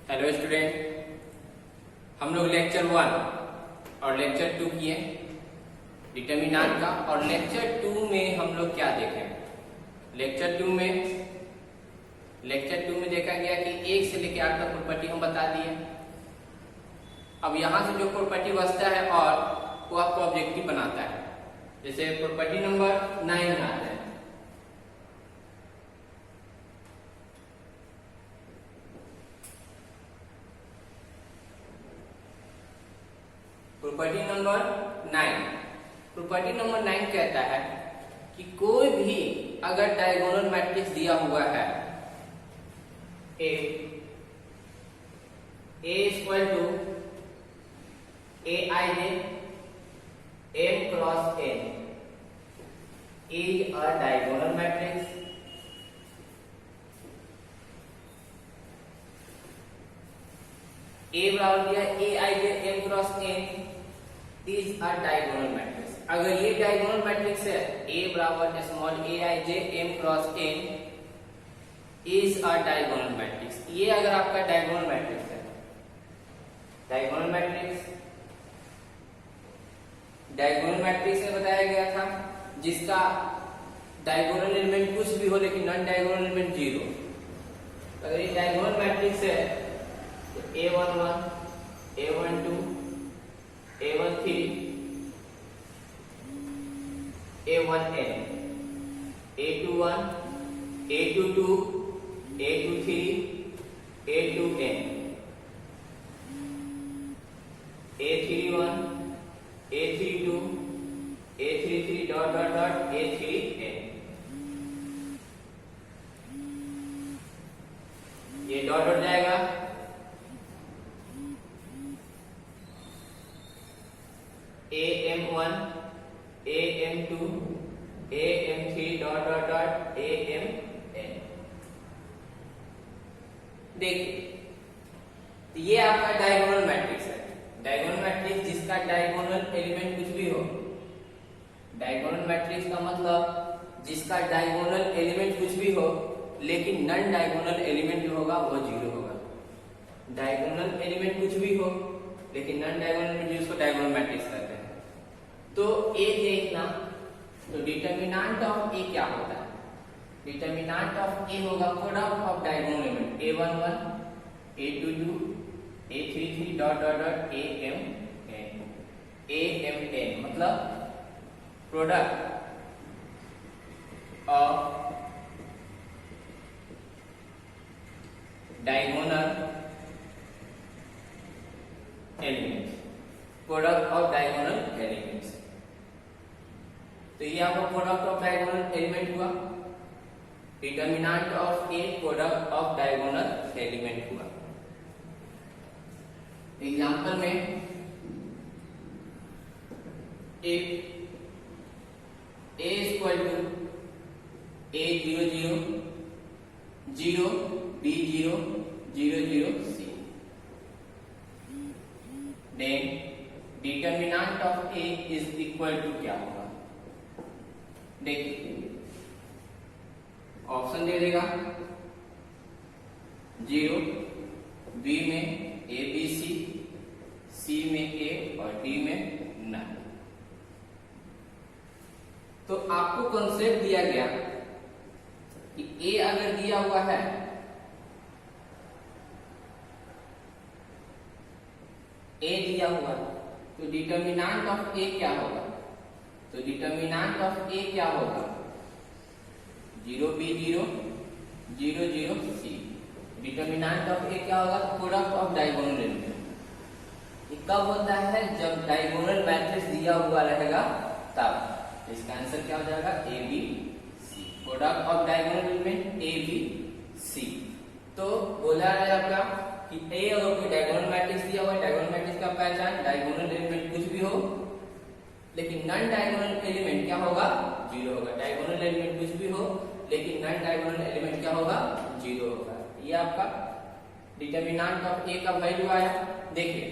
Hello student, हम लोग lecture 1 और लेक्चर 2 किए डिटर्मिनेंट का। और लेक्चर 2 में हम लोग क्या देखें? लेक्चर 2 में देखा गया कि 1 से लेकर 8 तक प्रॉपर्टी हम बता दिए। अब यहां से जो प्रॉपर्टी बचता है और वो आपको ऑब्जेक्टिव बनाता है। जैसे प्रॉपर्टी नंबर 9 आता है, प्रॉपर्टी नंबर 9 कहता है कि कोई भी अगर डायगोनल मैट्रिक्स दिया हुआ है A equal to aij m cross n is a diagonal matrix. A बराबर दिया aij m cross n is a diagonal matrix. अगर ये डायगोनल मैट्रिक्स है a बराबर small aij m cross n is a diagonal matrix. ये अगर आपका diagonal matrix है, डायगोनल मैट्रिक्स में बताया गया था जिसका डायगोनल एलिमेंट कुछ भी हो लेकिन नॉन डायगोनल एलिमेंट 0। अगर ये डायगोनल मैट्रिक्स है तो a11 a12 a13 a1n a21 a22 a23 a2n a31 a32 a33 dot dot dot a3n। ये डॉट डॉट जाएगा, am1 am2 am3 dot dot dot amn। देखिए, तो ये आपका डायगोनल मैट्रिक्स है। डायगोनल मैट्रिक्स जिसका डायगोनल एलिमेंट कुछ भी हो। डायगोनल मैट्रिक्स का मतलब जिसका डायगोनल एलिमेंट कुछ भी हो लेकिन नॉन डायगोनल एलिमेंट जो होगा वो 0 होगा। डायगोनल एलिमेंट कुछ भी हो लेकिन नॉन डायगोनल एलिमेंट जिसको डायगोनल मैट्रिक्स कहते हैं। तो ए देखना, तो डिटर्मिनेंट ऑफ ए क्या होता है? डिटर्मिनेंट ऑफ ए होगा product of diagonal element a11 a22 a33 dot dot dot amn मतलब product of diagonal elements, product of diagonal elements. तो ये आपका प्रोडक्ट ऑफ डायगोनल एलिमेंट हुआ। Determinant of A product of diagonal element हुआ। Example में if a equal to a00 0 b0 00 c, then determinant of a is equal to क्या होगा? देखिए, option दे देगा 0, बी में ए बी सी में ए और डी में नन। तो आपको कॉन्सेप्ट दिया गया कि ए अगर दिया हुआ है ए दिया हुआ तो डिटर्मिनेंट ऑफ ए क्या होगा? तो डिटर्मिनेंट ऑफ ए क्या होगा? 0 b0 0 0 c। डिटर्मिनेंट ऑफ ए क्या होगा? Product of diagonal element. ये कब होता है? जब डायगोनल मैट्रिक्स दिया हुआ रहेगा तब। इसका आंसर क्या हो जाएगा? A B C, product of diagonal element A B C. तो बोला है आपका कि ए अगर कोई डायगोनल मैट्रिक्स दिया हुआ है, डायगोनल मैट्रिक्स का पहचान डायगोनल एलिमेंट कुछ भी हो लेकिन नॉन डायगोनल एलिमेंट क्या होगा? 0 होगा। डायगोनल एलिमेंट कुछ भी हो लेकिन नॉन डायगोनल एलिमेंट क्या होगा? 0 होगा। ये आपका डिटर्मिनेंट ऑफ ए का वैल्यू आया। देखिए,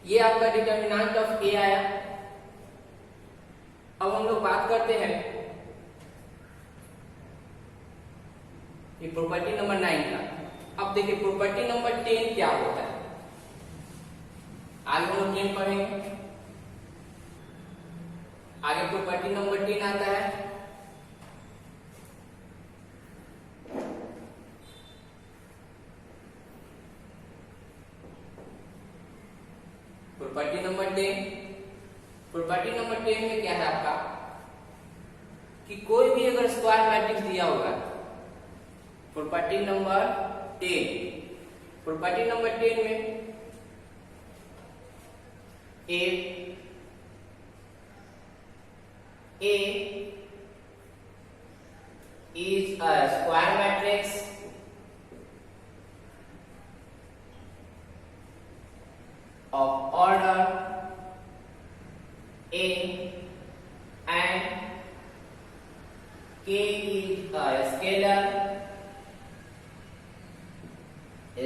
ये आपका डिटर्मिनेंट ऑफ ए आया। अब हम लोग बात करते हैं ये प्रॉपर्टी नंबर 9 का। अब देखिए प्रॉपर्टी नंबर 10 क्या होता है, आगे हम लोग 10 पढ़ेंगे। आगे प्रॉपर्टी नंबर 10 आता है प्रॉपर्टी नंबर 10। प्रॉपर्टी नंबर 10 में क्या है आपका कि कोई भी अगर स्क्वायर मैट्रिक्स दिया होगा, प्रॉपर्टी नंबर 10, प्रॉपर्टी नंबर 10 में A is a square matrix of order A and K is a scalar।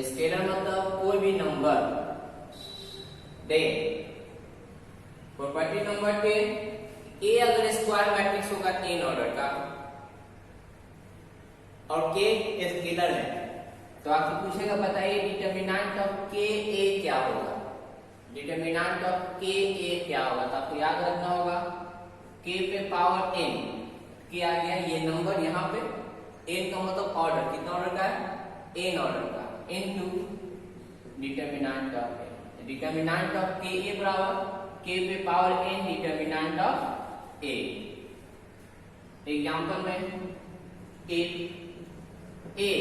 Scalar मतलब कोई भी नंबर। प्रॉपर्टी नंबर 10, ए अगर स्क्वायर मैट्रिक्स होगा 10 ऑर्डर का और के स्केलर है, तो आपसे पूछेगा बताइए डिटरमिनेंट ऑफ के ए क्या होगा। डिटरमिनेंट ऑफ के ए क्या होगा, तो आपको याद रखना होगा के पे पावर n, के आ गया ये नंबर यहाँ पे, n का मतलब ऑर्डर, कितना ऑर्डर का है, n ऑर्डर का, into determinant of A. Determinant of के ए बराबर के पे power n determinant of A. Example में if A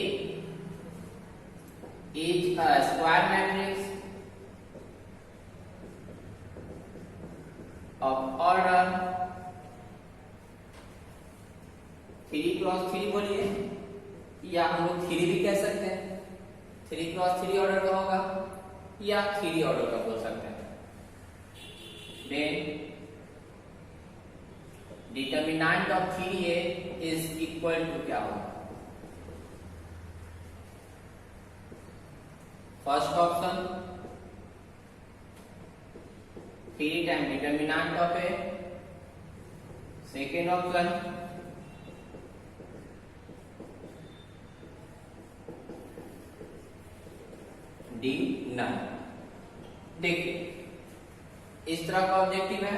is a square matrix of order 3 cross 3 बोलिए, या हम लोग 3 भी कह सकते हैं, 3 क्रॉस 3 ऑर्डर का होगा या 3 ऑर्डर का बोल सकते हैं। Then determinant of 3A is equal to क्या होगा, first option 3 time determinant of A, second option D none. देखिए इस तरह का ऑब्जेक्टिव है,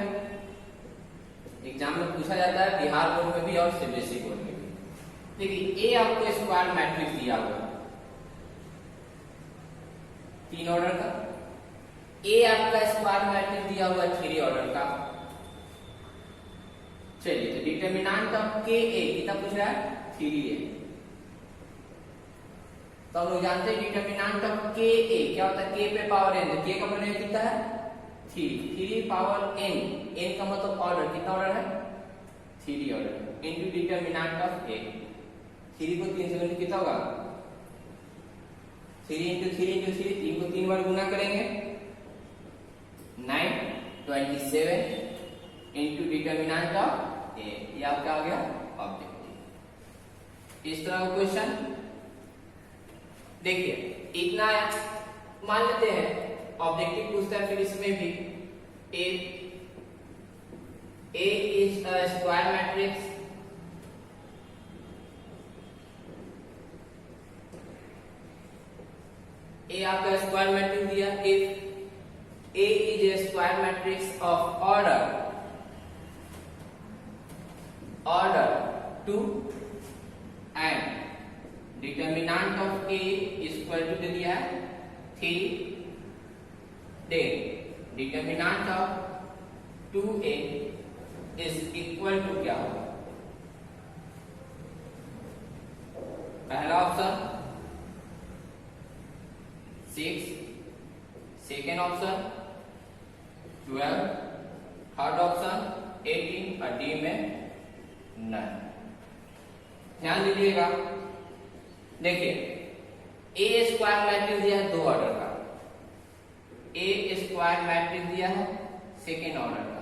एग्जाम में पूछा जाता है बिहार बोर्ड में भी और सीबीएसई बोर्ड में भी। देखिए ए आपको स्क्वायर मैट्रिक्स दिया हुआ 3 ऑर्डर का, ए आपका स्क्वायर मैट्रिक्स दिया हुआ 3 ऑर्डर का। चलिए तो डिटरमिनेंट ऑफ के ए कितना पूछ रहा है, 3A। तो हम लोग जानते हैं डिटरमिनेंट ऑफ के ए क्या होता है, के पे पावर n, तो के का मूल्य कितना है 3 पावर n, n का मतलब ऑर्डर, कितना ऑर्डर है 3 order, into determinant of A. 3 को 3 से गुणा कितना होगा 3 इंटू 3 इंटू 3, 3 को 3 बार गुना करेंगे 9 27 इंटू डिटरमिनेंट ऑफ ए, ये आपका आ गया ऑब्जेक्टिव। इस तरह का क्वेश्चन देखिए इतना मान लेते हैं ऑब्जेक्टिव पूछता है, फिर इसमें भी A is a square matrix A आपका स्क्वायर मैट्रिक्स दिया, if A is a square matrix of order 2 and determinant of A is equal to दे दिया है 3, then determinant of 2A is equal to क्या होगा, पहला option 6, second option 12, third option 18 और D में 9। ध्यान दीजिएगा, देखिए ए स्क्वायर मैट्रिक्स दिया है 2 ऑर्डर का, ए स्क्वायर मैट्रिक्स दिया है सेकेंड ऑर्डर का,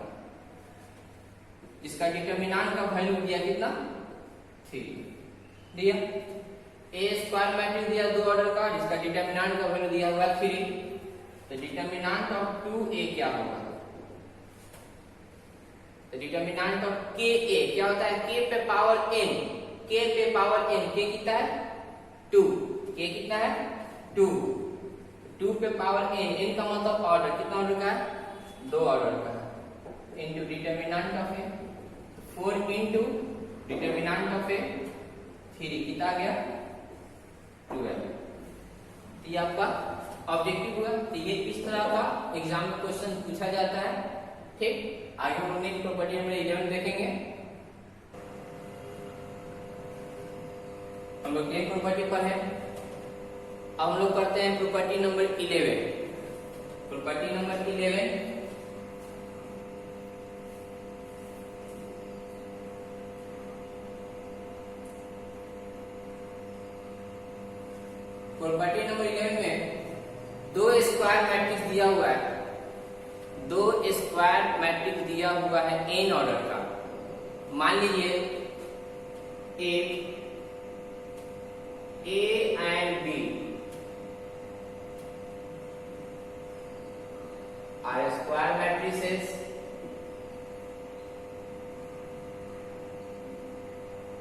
जिसका डिटरमिनेंट का वैल्यू दिया कितना 3 दिया। ए स्क्वायर मैट्रिक्स दिया 2 ऑर्डर का, जिसका डिटरमिनेंट का वैल्यू दिया हुआ 3, तो डिटरमिनेंट ऑफ 2A क्या होगा, तो डिटरमिनेंट ऑफ के ए क्या होता है, के पे पावर n, के पे पावर n, के कितना है 2, के कितना है 2, 2 पे पावर n, n का मतलब ऑर्डर, कितना ऑर्डर का है? 2 ऑर्डर का है, into determinant of A, 4 into determinant of A 3, कितना आ गया? 12। ये आपका ऑब्जेक्टिव हुआ। तो ये इस तरह का एग्जाम में क्वेश्चन पूछा जाता है। ठीक, आगे हम लोग नेक्स्ट प्रॉपर्टी नंबर 11 देखेंगे। हम लोग एक प्रॉपर्टी पर है, अब हम लोग करते हैं property number 11। Property number 11 property number 11 में 2 स्क्वायर मैट्रिक्स दिया हुआ है, 2 स्क्वायर मैट्रिक्स दिया हुआ है n ऑर्डर का। मान लीजिए A and B are square matrices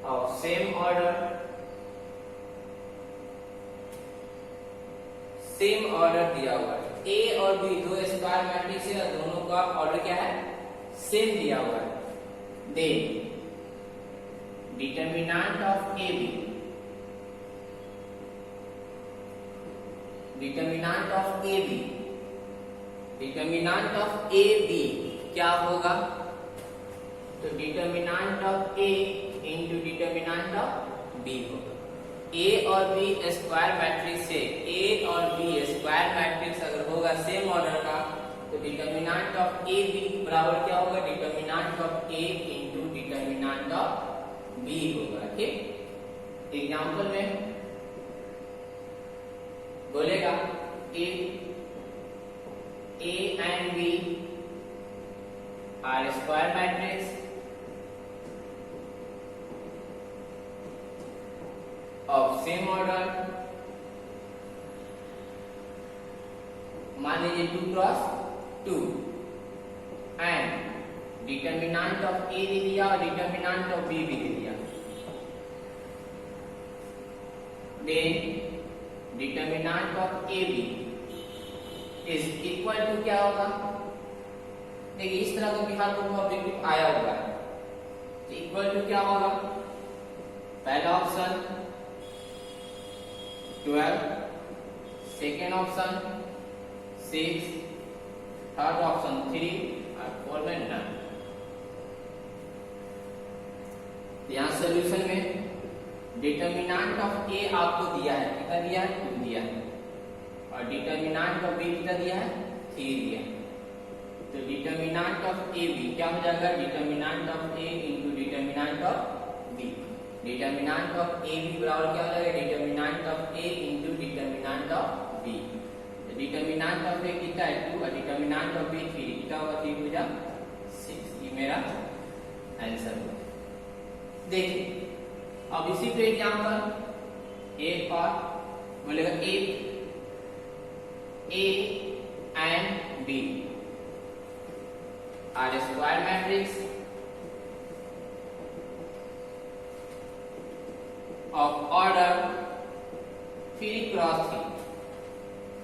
of same order, same order दिया हुआ है। A और B 2 स्क्वायर मैट्रिक्स है, दोनों का ऑर्डर क्या है? सेम दिया हुआ है। Then determinant of A B, determinant of A B, determinant of A B क्या होगा? तो determinant of A into determinant of B होगा। ए और बी स्क्वायर मैट्रिक्स से, ए और बी स्क्वायर मैट्रिक्स अगर होगा सेम ऑर्डर का, तो डिटर्मिनेंट ऑफ ए बी बराबर क्या होगा? Determinant of A into determinant of B होगा। ठीक, एग्जाम्पल में बोलेगा A and B are square matrix of same order, मान लीजिए 2 cross 2, and determinant of A दे दिया और डिटर्मिनेंट ऑफ बी भी दे दिया। Then determinant of A B is equal to क्या होगा? देखिए इस तरह का बिहार को ऑब्जेक्टिव आया हुआ है, तो इक्वल टू क्या होगा? पहला option 12, second option 6, third option 3 और फोर्थ में नन। यहाँ सोल्यूशन में डिटर्मिनेंट ऑफ ए आपको दिया है, कितना दिया है? 2 दिया है, और डिटर्मिनेंट ऑफ बी कितना दिया है? 3 दिया है। तो डिटर्मिनेंट ऑफ ए बी क्या हो जाएगा? Determinant of A into determinant of B. Determinant of A B बराबर क्या हो जाएगा? Determinant of A into determinant of B. Determinant of A कितना है? 2, और डिटर्मिनेंट ऑफ बी 3, कितना होगा? 3 हो जाएगा 6। ये मेरा आंसर होगा। देखिए अब इसी पे एग्जाम्पल एक और बोलेगा A and B are square matrix of order 3 cross 3,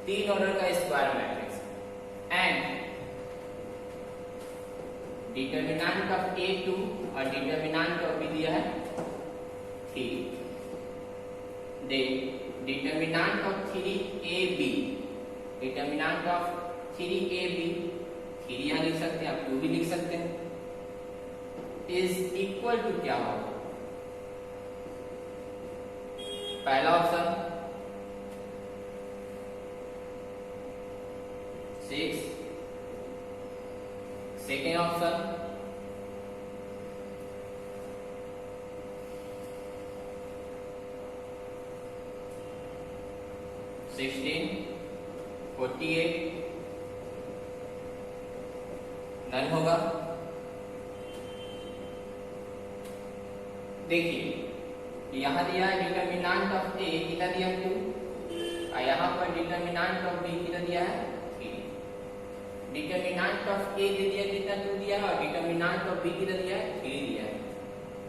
3 order का square matrix, and determinant of A 2 और डिटर्मिनेंट ऑफ बी दिया है 3। Then determinant of 3ab, determinant of 3ab 3 यहाँ लिख सकते हैं, आप 2 भी लिख सकते हैं, इज इक्वल टू क्या होगा? पहला ऑप्शन 6, सेकेंड ऑप्शन 16, 48 नन होगा। देखिए यहाँ दिया है डिटर्मिनेंट ऑफ ए कितना दिया है 2, और यहाँ पर डिटर्मिनेंट ऑफ बी कितना दिया है 3। डिटर्मिनेंट ऑफ ए दे दिया कितना 2 दिया है, और डिटर्मिनेंट ऑफ बी कितना दिया है 3 दिया है।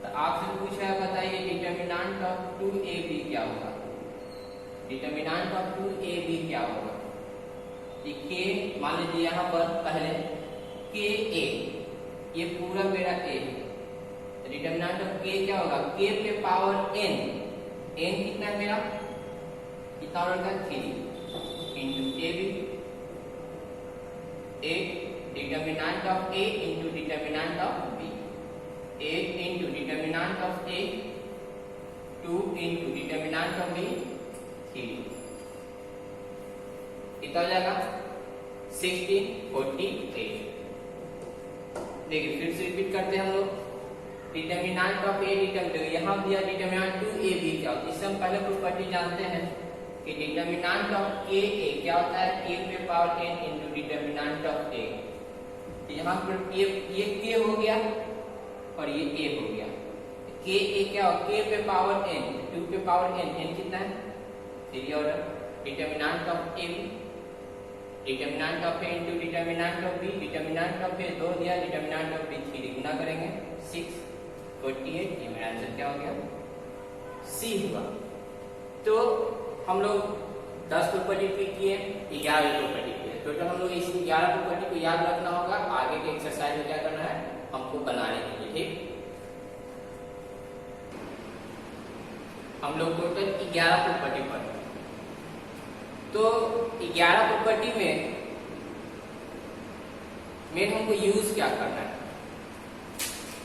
तो आपसे पूछा है बताइए डिटर्मिनेंट ऑफ 2ab क्या होगा? डिटर्मिनेंट ऑफ 2ab क्या होगा? के मान लीजिए यहाँ पर पहले के ए, ये पूरा मेरा ए है, तो डिटर्मिनेंट ऑफ के क्या होगा? के पे पावर n, n कितना है मेरा? कितना ऑर्डर का? 3 into A B, A determinant of A into determinant of B, 8 into determinant of A, 2 into determinant of B, 3। कितना हो जाएगा? 1648। देखिए फिर से रिपीट करते हैं हम लोग। डिटर्मिनेंट ऑफ ए डिटर्मिनेंट, यहाँ दिया डिटर्मिनेंट 2ab क्या होता है? इससे हम पहले प्रॉपर्टी जानते हैं कि डिटर्मिनेंट ऑफ के ए क्या होता है? के पे power n into determinant of A. तो यहाँ पर ये के हो गया और ये ए हो गया। के ए क्या हो? के पे पावर n, 2 पे पावर n, n कितना है? 3 order. Determinant of A, determinant of A into determinant of B, determinant of A 2 दिया, डिटर्मिनेंट ऑफ बी 3, गुना करेंगे 648। ये मेरा आंसर क्या हो गया? सी हुआ। तो हम लोग 10 प्रॉपर्टी पे किए, 11 प्रॉपर्टी किए, टोटल हम लोग इस 11 प्रॉपर्टी को याद रखना होगा। आगे के एक्सरसाइज में क्या करना है हमको बनाने के लिए, ठीक। हम लोग टोटल 11 प्रॉपर्टी पढ़े। तो 11 प्रॉपर्टी में मेन हमको यूज क्या करना है?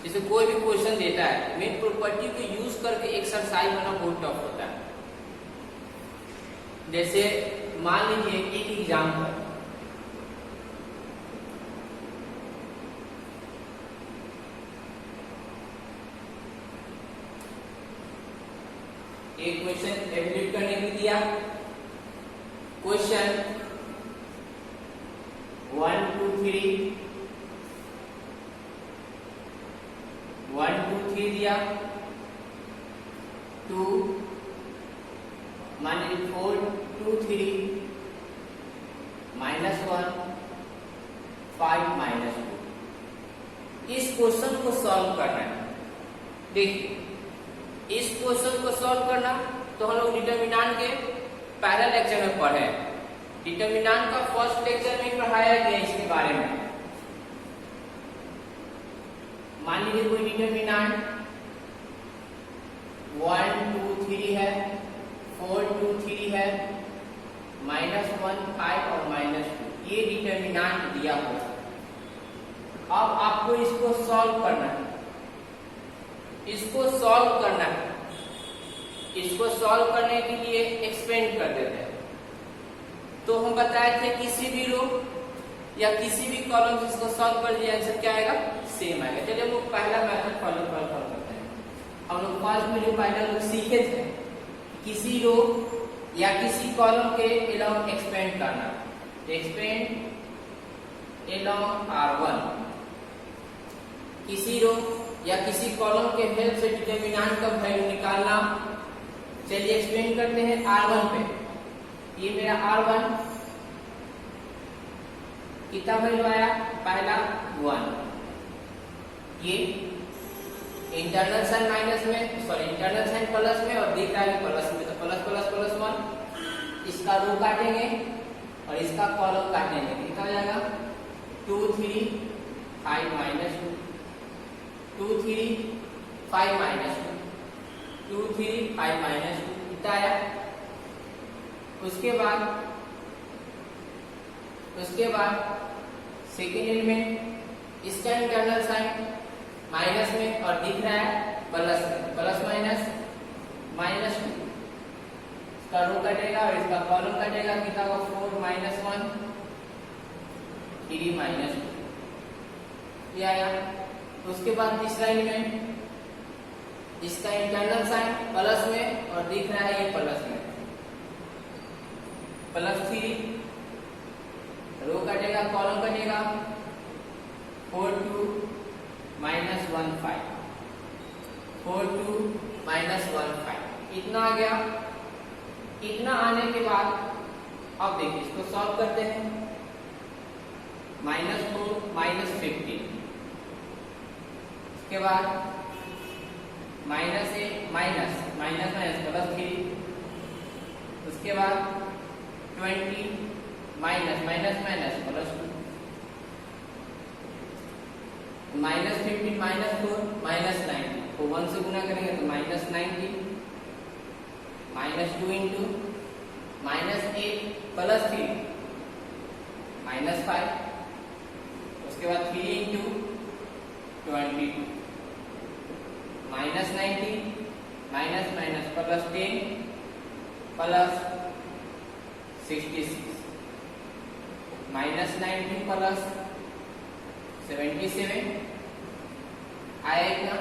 जैसे कोई भी क्वेश्चन देता है, मेन प्रॉपर्टी को यूज करके एक्सरसाइज बनाना बहुत टफ होता है। जैसे मान लीजिए एक एग्जाम्पल, एक क्वेश्चन एवल्यूट करने के लिए दिया। क्वेश्चन 1 2 3 1 2 3 दिया, 2 मान लीजिए 4 2 3 -1 5 -2। इस क्वेश्चन को सॉल्व करना है। देखिए इस क्वेश्चन को सॉल्व करना तो हम लोग डिटर्मिनेंट के पहले लेक्चर में पढ़े। डिटर्मिनेंट का फर्स्ट लेक्चर में पढ़ाया गया इसके बारे में। मान लीजिए कोई डिटर्मिनेंट 1 2 3 है, 4 2 3 है, -1 5 और -2, ये डिटर्मिनेंट दिया हुआ है। अब आपको इसको सॉल्व करना है, इसको सॉल्व करना है। इसको सॉल्व करने के लिए एक्सपेंड कर देते हैं। तो हम बताए थे किसी भी रो या किसी भी कॉलम से इसको सॉल्व कर दिया आंसर क्या आएगा? सेम आएगा। चलिए हम लोग पहला मेथड फॉलो करते हैं। हम लोग फर्स्ट में जो पहले लोग सीखे थे, किसी रो या किसी कॉलम के अलोंग एक्सपेंड करना। एक्सपेंड अलोंग R1, किसी रो या किसी कॉलम के हेल्प से डिटर्मिनेंट का वैल्यू निकालना। चलिए एक्सपेंड करते हैं R1 पे। ये मेरा R1 कितना वैल्यू आया? पहला 1, ये इंटरनल साइन माइनस में, सॉरी इंटरनल साइन प्लस में और दिख रहा है प्लस में, तो प्लस प्लस प्लस 1। इसका रो काटेंगे और इसका कॉलम काटेंगे, कितना हो जाएगा? 2 3 5 -2, 2 3 5 -2, 2 3 5 -2, कितना आया? उसके बाद सेकेंड एलिमेंट, इसका इंटरनल साइन माइनस में और दिख रहा है प्लस में, प्लस माइनस -2, इसका रो कटेगा और इसका कॉलम कटेगा, कितना होगा? 4 -1 3 -2, ये आया। उसके बाद तीसरा एलिमेंट, इसका इंटरनल साइन प्लस में और दिख रहा है ये प्लस में, +3, रो कटेगा कॉलम कटेगा, 4 2 -1 5, 4 2 -1 5, इतना आ गया। इतना आने के बाद अब देखिए इसको सॉल्व करते हैं। -4 -15, इसके बाद -a माइनस +3, उसके बाद 20 minus minus minus plus 2 minus 15 minus 4 minus 90 को 1 से गुना करेंगे तो minus 90 minus 2 into minus 8 plus 3 minus 5 उसके बाद 3 into 22 minus 90 minus minus plus 10 plus 66 minus 19 plus 77 आएगा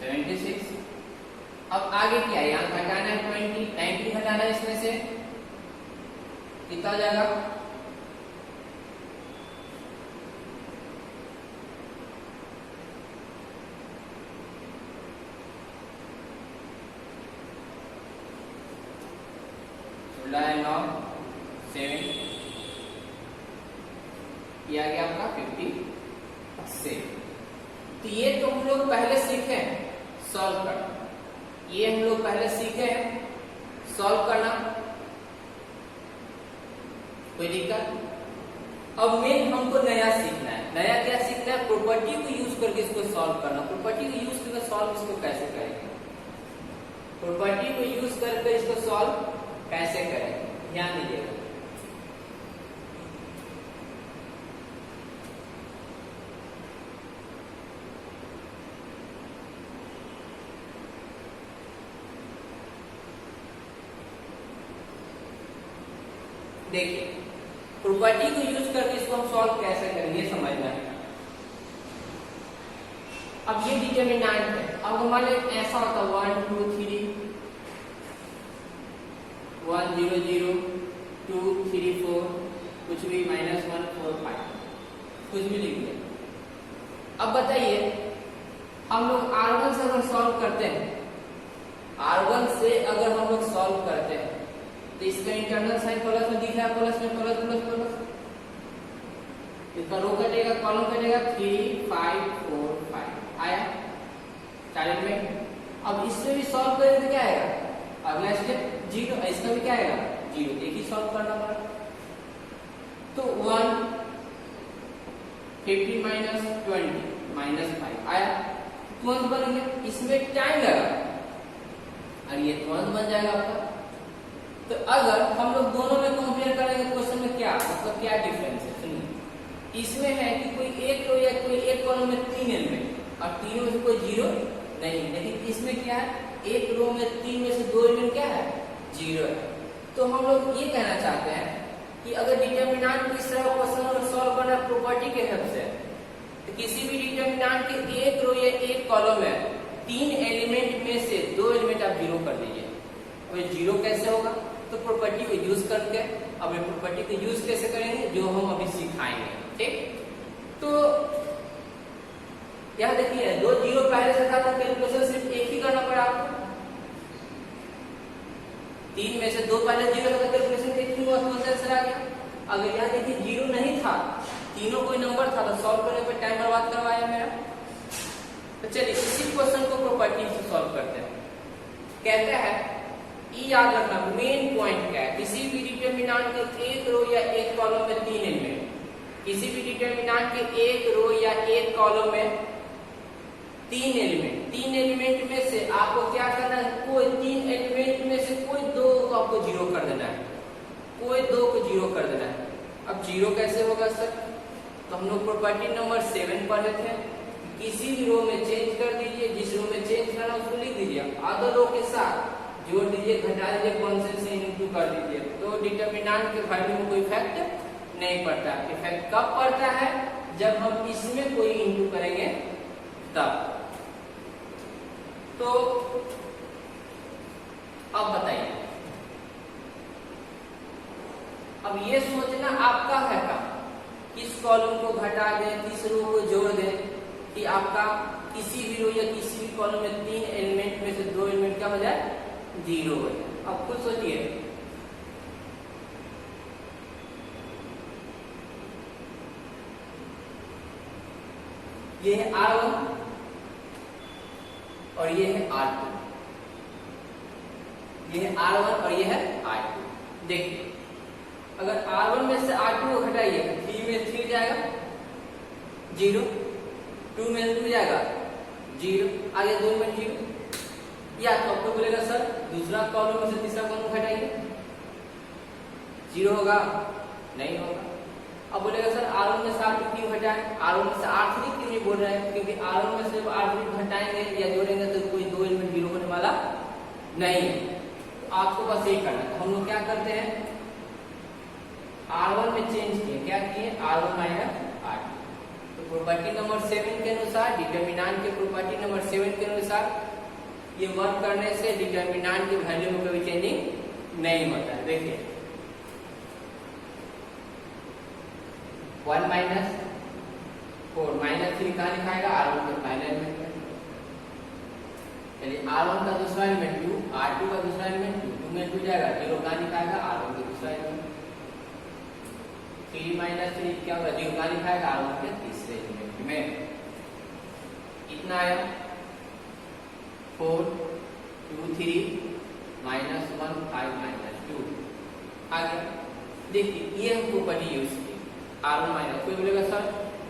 76। अब आगे क्या है, यहाँ घटाना है 20, 19 घटाना है इसमें से कितना हो जाएगा, है 9 7 किया गया आपका 56। तो ये तो हम लोग पहले सीखे हैं सॉल्व करना, ये हम लोग पहले सीखे हैं सॉल्व करना, कोई दिक्कत। अब मेन हमको नया सीखना है, नया क्या सीखना है, प्रॉपर्टी को यूज करके इसको सॉल्व करना। प्रॉपर्टी को यूज करके सॉल्व इसको कैसे करेंगे, प्रॉपर्टी को यूज करके इसको सॉल्व कैसे करें, ध्यान दीजिएगा। देखिए प्रॉपर्टी को यूज करके इसको हम सॉल्व कैसे करेंगे समझना है। अब ये डिटरमिनेंट है, अब हमारे ऐसा होता 1 2 3 1 0 0 2 3 4 कुछ भी -1 4 5 कुछ भी लिख दिया। अब बताइए हम लोग R1 से अगर सॉल्व करते हैं, R1 से अगर हम लोग सॉल्व करते हैं तो इसका इंटरनल साइन प्लस में दिख रहा है, प्लस में प्लस प्लस प्लस, इसका रो कटेगा कॉलम कटेगा 3 5 4 5 आया 4 एलिमेंट। अब इससे भी सॉल्व करें तो क्या आएगा, अगला स्टेप 0, इसका भी क्या आएगा 0, एक ही सॉल्व करना पड़ा। तो 1 50 माइनस 20 माइनस 5 आया, तुरंत बन गया। इसमें टाइम लगा और ये तुरंत बन जाएगा आपका। तो अगर हम लोग दोनों में कंपेयर करेंगे क्वेश्चन में क्या मतलब क्या डिफरेंस है, सुनिए। इसमें है कि कोई एक रो या कोई एक कॉलम में 3 एलिमेंट और तीनों में कोई 0 नहीं, लेकिन इसमें क्या है, एक रो में 3 में से 2 एलिमेंट क्या है 0 है। तो हम लोग ये कहना चाहते हैं कि अगर डिटरमिनेंट को इस तरह क्वेश्चन सॉल्व करना प्रॉपर्टी के हेल्प से, तो किसी भी डिटरमिनेंट के एक रो या एक कॉलम में 3 एलिमेंट में से 2 एलिमेंट आप 0 कर दीजिए। तो 0 कैसे होगा, तो प्रॉपर्टी को यूज करके। अब प्रॉपर्टी को यूज कैसे करेंगे जो हम अभी सिखाएंगे, ठीक। तो यहां देखिए 2 0 पहले से था तो कैलकुलेशन सिर्फ एक ही करना पड़ा आपको, 3 में से 2 पहले 0 था तो कैलकुलेशन एक ही हुआ तो आंसर आ गया। अगर यहां देखिए 0 नहीं था, तीनों कोई नंबर था तो सॉल्व करने पे टाइम बर्बाद करवाया मेरा। तो चलिए इसी क्वेश्चन को प्रॉपर्टी से सॉल्व करते हैं। कहते हैं ये याद रखना मेन पॉइंट क्या है, किसी भी डिटरमिनेंट के एक रो या एक कॉलम में 3 एलिमेंट, किसी भी डिटरमिनेंट के एक रो या एक कॉलम में 3 एलिमेंट में से आपको क्या करना है, कोई 3 एलिमेंट में से कोई 2 को आपको 0 कर देना है, कोई 2 को 0 कर देना है। अब 0 कैसे होगा सर, तो हम लोग प्रॉपर्टी नंबर 7 पढ़े थे, किसी भी रो में चेंज कर दीजिए, जिस रो में चेंज करना उसको लिख दीजिए, अदर रो के साथ जोड़ दीजिए, घटा दीजिए, कॉन्स्टेंट से इनटू कर दीजिए, तो डिटरमिनेंट के वैल्यू में कोई इफेक्ट नहीं पड़ता। इफेक्ट कब पड़ता है, जब हम इसमें कोई इनटू करेंगे तब। तो अब बताइए, अब ये सोचना आपका है काम, किस कॉलम को घटा दें, किस रो को जोड़ दें, कि आपका किसी भी रो या किसी भी कॉलम में 3 एलिमेंट में से 2 एलिमेंट क्या हो जाए 0 हो जाए। अब खुद सोचिए, ये है R1, और ये है R2, ये है R1 और ये है R2। देखिए अगर R1 में से R2 को घटाइए 3 में 3 जाएगा 0, 2 में 2 जाएगा 0, आगे 2 में 0। या तो आपको बोलेगा सर दूसरा कॉलम में से तीसरा कॉलम घटाइए, 0 होगा, नहीं होगा। अब बोलेगा सर R1 में से R2 क्यों घटाएं, R1 में से R3 क्यों नहीं बोल रहे हैं, क्योंकि R1 में से R3 घटाएंगे या जोड़ेंगे तो कोई दो एलिमेंट 0 होने वाला नहीं है। तो आपको बस यही करना है। तो हम लोग क्या करते हैं, R1 में चेंज किए, क्या किए, R1 माइनस R2। तो प्रॉपर्टी नंबर 7 के अनुसार, डिटर्मिनेंट के प्रॉपर्टी नंबर 7 के अनुसार ये वर्क करने से डिटर्मिनेंट की वैल्यू में कभी चेंजिंग नहीं होता है। देखिए 1 माइनस 4 माइनस 3 कहाँ लिखाएगा, R1 के पहले एलिमेंट में। चलिए R1 का दूसरा एलिमेंट 2, R2 का दूसरा एलिमेंट 2, 2 में 2 जाएगा, 0 कहाँ लिखाएगा, R1 का दूसरा एलिमेंट। 3 माइनस 3 क्या होगा, 0 कहाँ लिखाएगा, R1 के तीसरे एलिमेंट में। इतना आया 4 2 3 माइनस 1 5 माइनस 2 आ गया। देखिए ये हम प्रॉपर्टी यूज की R1 माइनस, कोई बोलेगा सर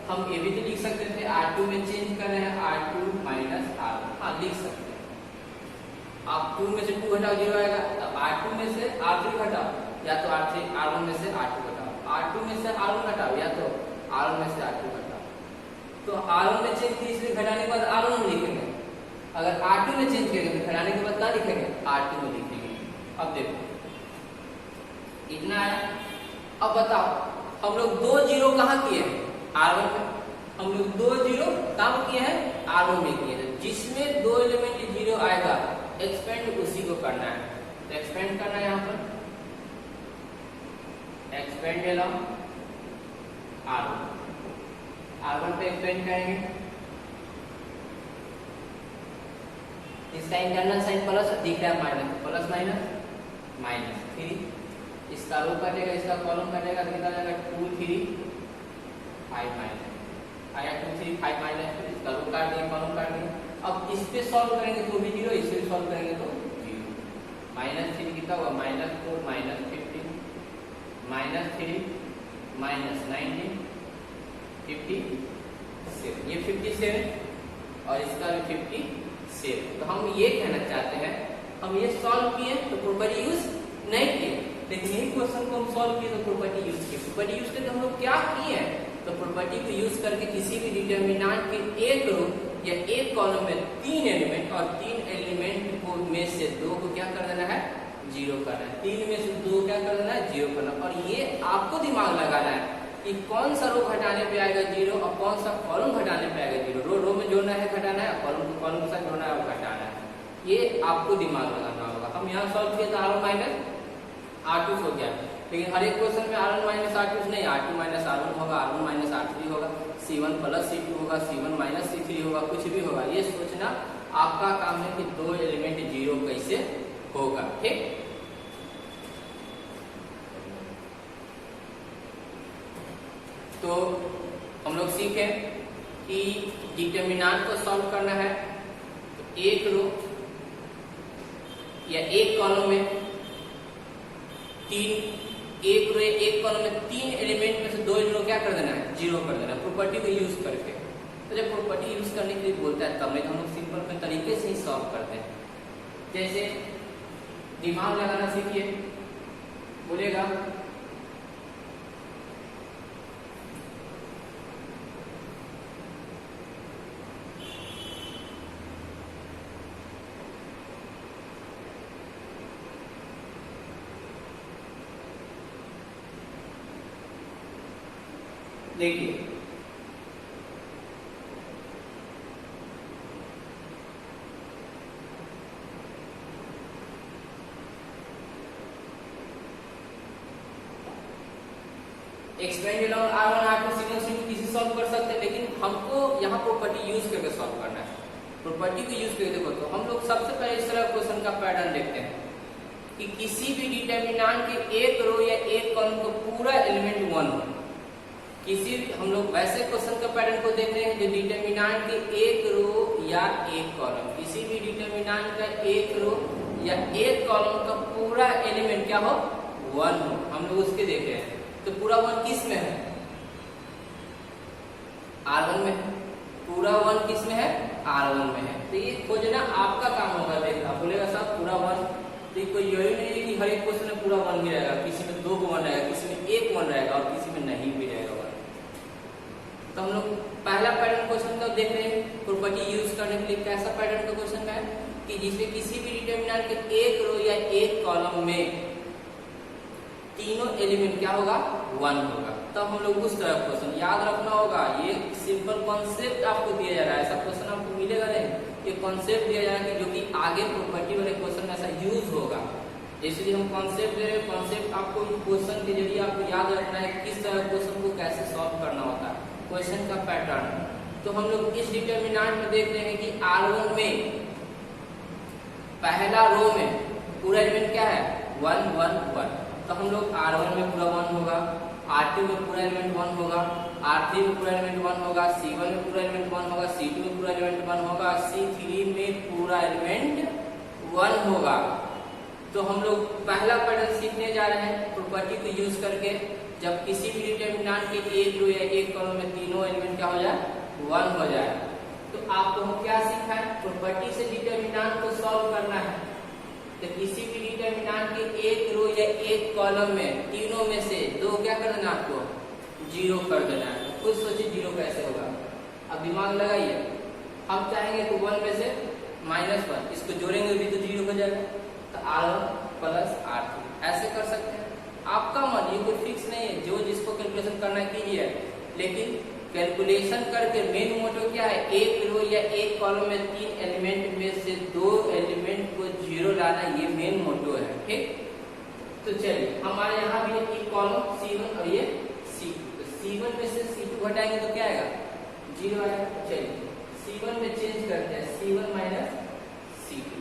हम ये भी तो लिख सकते थे, R2 में चेंज कर रहे हैं R2 माइनस R1, हाँ लिख सकते हैं। आप 2 में से 2 घटाओ 0 आएगा, तब R2 में से R3 घटाओ या तो R1 में से R2 घटाओ, R2 में से R1 घटाओ या तो R1 में से R2 घटाओ। तो R1 में चेंज किए इसलिए घटाने के बाद R1 में लिखेंगे, अगर R2 में चेंज करेंगे तो घटाने के बाद क्या लिखेंगे, R2 में लिखेंगे। अब देखो इतना आया। अब बताओ हम लोग 2 0 कहाँ किए हैं, R1 में। हम लोग 2 0 कहाँ किए हैं, R1 में किए हैं। जिसमें 2 एलिमेंट 0 आएगा एक्सपेंड उसी को करना है। तो एक्सपेंड करना है यहाँ पर, एक्सपेंड अलोंग R1 पे एक्सपेंड करेंगे। इसका इंटरनल साइन प्लस दिख रहा है माइनस, प्लस माइनस माइनस 3, इसका रो कटेगा, इसका कॉलम कटेगा, कितना जाएगा 2 3 5 माइनस आया, 2 3 5 माइनस, इसका रो काट दिया, कॉलम काट दिया। अब इस पे सॉल्व करेंगे तो भी 0, इस पे सॉल्व करेंगे तो 0। माइनस 3 कितना होगा, माइनस 4 माइनस 15 माइनस 3 माइनस 19 57, ये 57 और इसका भी 57। तो हम ये कहना चाहते हैं, हम ये सॉल्व किए तो प्रॉपर्टी यूज नहीं किए, लेकिन यही क्वेश्चन को हम सॉल्व किए तो प्रॉपर्टी यूज किए। प्रॉपर्टी यूज करके हम लोग क्या किए हैं, तो प्रॉपर्टी को यूज करके किसी भी डिटर्मिनेंट के एक रो या एक कॉलम में 3 एलिमेंट और 3 एलिमेंट को में से 2 को क्या कर देना है, 0 करना है। 3 में से 2 क्या कर देना है, 0 करना। और ये आपको दिमाग लगाना है कि कौन सा रो घटाने पे आएगा 0 और कौन सा कॉलम घटाने पे आएगा 0। रो में जोड़ना है, घटाना है, कॉलम को कॉलम के साथ जोड़ना है और घटाना है। ये आपको दिमाग लगाना होगा। हम यहाँ सॉल्व किए तो R1 माइनस R2 हो गया, लेकिन हर एक क्वेश्चन में R1 माइनस R2 नहीं, R2 माइनस R1 होगा, R1 माइनस R3 होगा, C1 प्लस C2 होगा, C1 माइनस C3 होगा, कुछ भी होगा। ये सोचना आपका काम है कि 2 एलिमेंट 0 कैसे होगा। ठीक, तो हम लोग सीखे कि डिटर्मिनेंट को सॉल्व करना है तो एक रो या एक कॉलम में 3 एलिमेंट में से 2 एलिमेंट क्या कर देना है, 0 कर देना है, प्रॉपर्टी को यूज करके। तो जब प्रॉपर्टी यूज करने के लिए बोलता है तब नहीं, हम लोग सिंपल तरीके से ही सॉल्व करते हैं। जैसे दिमाग लगाना सीखिए, बोलेगा देखिए expand along R1 R2 C1 C2 किसी सॉल्व कर सकते हैं, लेकिन हमको यहाँ प्रॉपर्टी यूज करके सॉल्व करना है। प्रॉपर्टी को यूज करके देखो तो हम लोग सबसे पहले इस तरह क्वेश्चन का पैटर्न देखते हैं कि किसी भी डिटर्मिनेंट के एक रो या एक कॉलम को पूरा एलिमेंट 1 हो। हम लोग वैसे क्वेश्चन का पैटर्न को देख रहे हैं जो डिटर्मिनेंट के एक रो या एक कॉलम, किसी भी डिटर्मिनेंट का एक रो या एक कॉलम का पूरा एलिमेंट क्या हो, 1 हो। हम लोग उसके देख रहे हैं। तो पूरा 1 किस में है, R1 में है। पूरा 1 किस में है, R1 में है। तो ये खोजना आपका काम होगा। देखना बोलेगा साहब पूरा 1, तो ये कोई यही नहीं है कि हर एक क्वेश्चन में पूरा 1 ही रहेगा। किसी में 2 1 रहेगा, किसी में 1 1 रहेगा और किसी में नहीं भी रहेगा 1। तो हम लोग पहला पैटर्न क्वेश्चन का देख रहे हैं। प्रॉपर्टी यूज करने के लिए कैसा पैटर्न का क्वेश्चन है कि जिसमें किसी भी डिटर्मिनेंट के एक रो या एक कॉलम में तीनों एलिमेंट क्या होगा, 1 होगा। तब हम लोग उस तरह क्वेश्चन याद रखना होगा। ये सिंपल कॉन्सेप्ट आपको दिया जा रहा है, ऐसा क्वेश्चन आपको मिलेगा नहीं। ये कॉन्सेप्ट दिया जा रहा है कि जो कि आगे प्रॉपर्टी वाले क्वेश्चन में ऐसा यूज होगा, इसलिए हम कॉन्सेप्ट दे रहे हैं। कॉन्सेप्ट आपको क्वेश्चन के जरिए आपको याद रखना है किस तरह क्वेश्चन को कैसे सॉल्व करना होता है, क्वेश्चन का पैटर्न। तो हम लोग इस डिटर्मिनेंट में देख रहे हैं कि R1 में पहला रो में पूरा एलिमेंट क्या है, 1 1 1। तो हम लोग R1 में पूरा 1 होगा, R2 में पूरा एलिमेंट 1 होगा, R3 में पूरा एलिमेंट 1 होगा, C1 में पूरा एलिमेंट 1 होगा, C2 में पूरा एलिमेंट 1 होगा, C3 में पूरा एलिमेंट 1 होगा। तो हम लोग पहला पैटर्न सीखने जा रहे हैं प्रॉपर्टी को यूज करके। जब किसी भी डिटर्मिनेंट के एक रो या एक कॉलम में तीनों एलिमेंट क्या हो जाए, 1 हो जाए। तो आपको हम क्या सीखा है, प्रॉपर्टी से डिटर्मिनेंट को सॉल्व करना है। तो किसी भी डिटर्मिनेंट के एक रो या एक कॉलम में तीनों में से 2 क्या कर देना, आपको 0 कर देना है। खुद सोचिए 0 कैसे होगा, अब दिमाग लगाइए। हम चाहेंगे तो 1 में से -1 इसको जोड़ेंगे भी तो 0 हो जाएगा। तो R1 + R3 ऐसे कर सकते हैं। आपका मन, ये कोई फिक्स नहीं है, जो जिसको कैलकुलेशन करना कीजिए। लेकिन कैलकुलेशन करके मेन मोटो क्या है, एक रो या एक कॉलम में 3 एलिमेंट में से 2 एलिमेंट को 0 लाना, ये मेन मोटो है। ठीक, तो चलिए हमारे यहाँ भी एक कॉलम C1 और ये C2। तो C1 में से C2 घटाएंगे तो क्या आएगा, 0 आएगा। चलिए C1 में चेंज करते हैं, C1 - C2।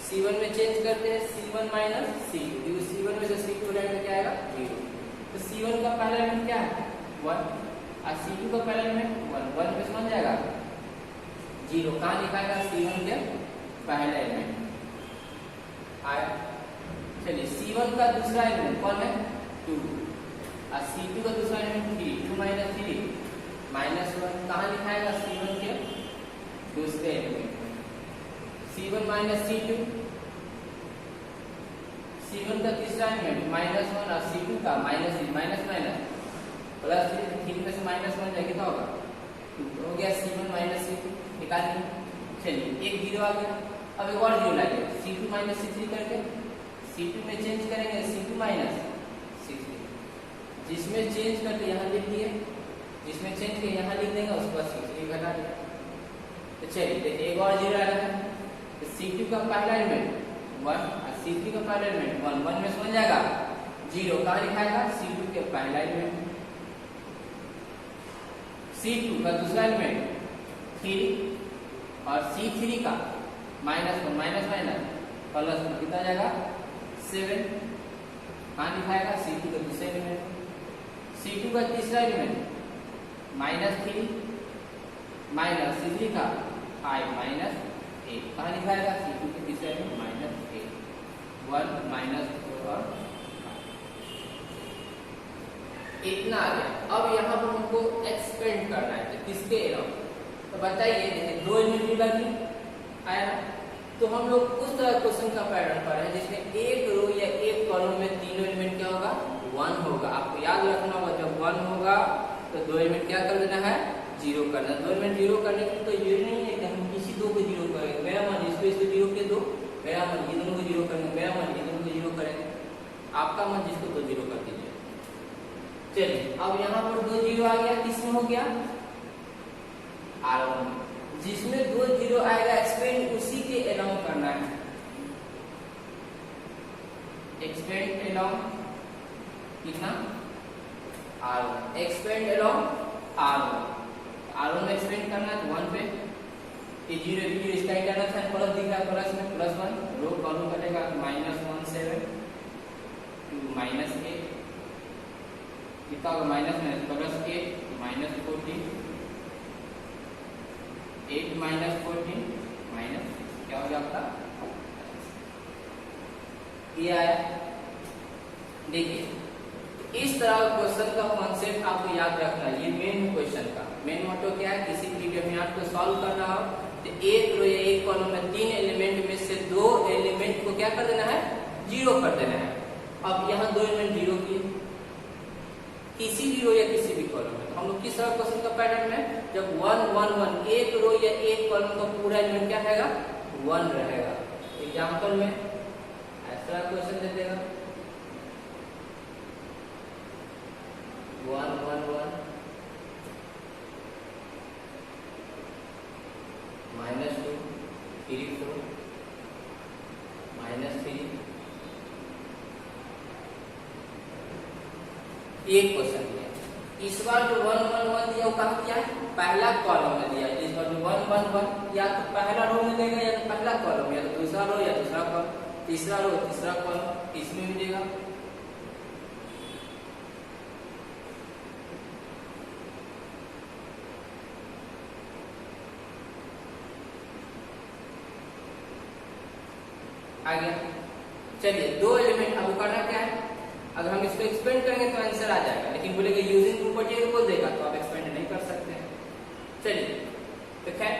C1 में चेंज करते हैं, C1 - C2। क्योंकि C1 में से C2 घटाएंगे तो क्या आएगा, 0। तो C1 का पहला एलिमेंट क्या है, 1, और C2 का पहला एलिमेंट 1 में समझ जाएगा 0। कहाँ लिखाएगा, C1 के पहला एलिमेंट आया। चलिए C1 का दूसरा एलिमेंट कौन है, 2, और C2 का दूसरा एलिमेंट 3। 2 - 3 -1 कहाँ लिखाएगा, C1 के दूसरे एलिमेंट। C1 - C2, C1 का तीसरा एलिमेंट -1 और C2 का -3 +3 में से -1 जाए कितना होगा, 2 हो गया। C1 - C2 निकालिए। चलिए एक 0 आ गया। अब एक और 0 लाइए, C2 - C3 करके C2 में चेंज करेंगे, C2 - C3। जिसमें चेंज करके यहाँ लिख दिए, जिसमें चेंज किया यहाँ लिख देंगे, उसके बाद C3 घटा दिया। तो चलिए देखिए एक और 0 आ रहा है। तो C2 का पहला एलिमेंट 1 और C3 का पहला एलिमेंट 1 में समझ जाएगा 0। कहाँ लिखाएगा, C2 के पहला एलिमेंट। C2 का दूसरा एलिमेंट 3 और C3 का -1 +1 कितना जाएगा, 7। कहाँ लिखाएगा, C2 का दूसरा एलिमेंट। C2 का तीसरा एलिमेंट -3 C3 का 5 -8। कहाँ लिखाएगा, C2 के तीसरा एलिमेंट -8। 1 -4 और इतना आ गया। अब यहाँ पर हमको एक्सपेंड करना है, तो किसके अराउंड, तो बताइए। देखिए 2 एलिमेंट लगी आया, तो हम लोग उस तरह क्वेश्चन का पैटर्न पढ़ रहे हैं जिसमें एक रो या एक कॉलम में तीनों एलिमेंट क्या होगा, 1 होगा। आपको याद रखना होगा, जब 1 होगा तो 2 एलिमेंट क्या कर देना है, 0 करना। 2 एलिमेंट 0 करने के लिए तो ये नहीं है कि हम किसी 2 को 0 करेंगे। मेरा मन इसको 0 के दो, मेरा मन ये दोनों को 0 करेंगे, मेरा मन ये दोनों को 0 करेंगे, आपका मन जिसको तो 0 कर दीजिए। चलिए अब यहाँ पर 2 0 आ गया, किसमें हो गया, R1 में। जिसमें 2 0 आएगा एक्सपेंड उसी के अलाउंग करना है। एक्सपेंड अलाउंग कितना, R1। एक्सपेंड अलाउंग R1 में एक्सपेंड करना है तो 1 पे। ये 0 इसका इंटरनल साइन प्लस दिख रहा है, प्लस में +1 रो कॉलम कटेगा, -17 to -8 कितना होगा, -8 +8 -14 8 - 14 माइनस क्या हो गया आपका ये आया। देखिए इस तरह का क्वेश्चन का कॉन्सेप्ट आपको याद रखना है। ये मेन क्वेश्चन का मेन मोटो क्या है, किसी भी डिटरमिनेंट को सॉल्व करना हो तो एक रो या एक कॉलम में 3 एलिमेंट में से 2 एलिमेंट को क्या कर देना है, 0 कर देना है। अब यहाँ 2 एलिमेंट 0 किए किसी भी रो या किसी भी कॉलम में, तो हम लोग किस तरह क्वेश्चन का पैटर्न में, जब 1 1 1 एक रो या एक कॉलम का पूरा एलिमेंट क्या रहेगा, 1 रहेगा। एग्जाम्पल में ऐसा क्वेश्चन दे देगा 1 1 1 -2 3 4 -3। एक क्वेश्चन दिया, इस बार जो 1 1 1 दिया वो कहाँ दिया है, पहला कॉलम में दिया। इस बार जो 1 1 1 या तो पहला रो में देगा या तो पहला कॉलम, या तो दूसरा रो या दूसरा कॉलम, तीसरा रो तीसरा कॉलम, इसमें भी देगा। आ गया। चलिए 2 एलिमेंट अब करना क्या है, अगर हम इसको एक्सपेंड करेंगे तो आंसर आ जाएगा, लेकिन बोलेंगे यूजिंग प्रॉपर्टी को देगा तो आप एक्सपेंड नहीं कर सकते हैं। चलिए तो खैर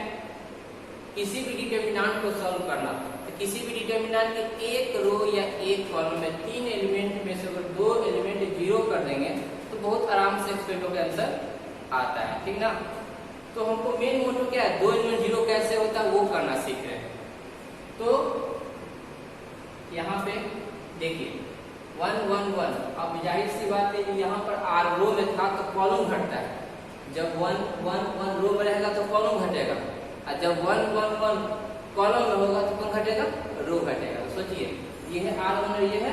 किसी भी डिटरमिनेंट को सॉल्व करना तो किसी भी डिटरमिनेंट के एक रो या एक कॉलम में 3 एलिमेंट में से अगर 2 एलिमेंट 0 कर देंगे तो बहुत आराम से एक्सपेंड होकर आंसर आता है, ठीक ना। तो हमको मेन मोटो क्या है, 2 एलिमेंट 0 कैसे होता है वो करना सीख रहे हैं। तो यहाँ पे देखिए 1 1 1, अब जाहिर सी बात है कि यहाँ पर r रो में था तो कॉलम घटता है, जब 1 1 1 रो में रहेगा तो कॉलम घटेगा, और जब 1 1 1 कॉलम में होगा तो कौन घटेगा, रो घटेगा। तो सोचिए ये है r1 और ये है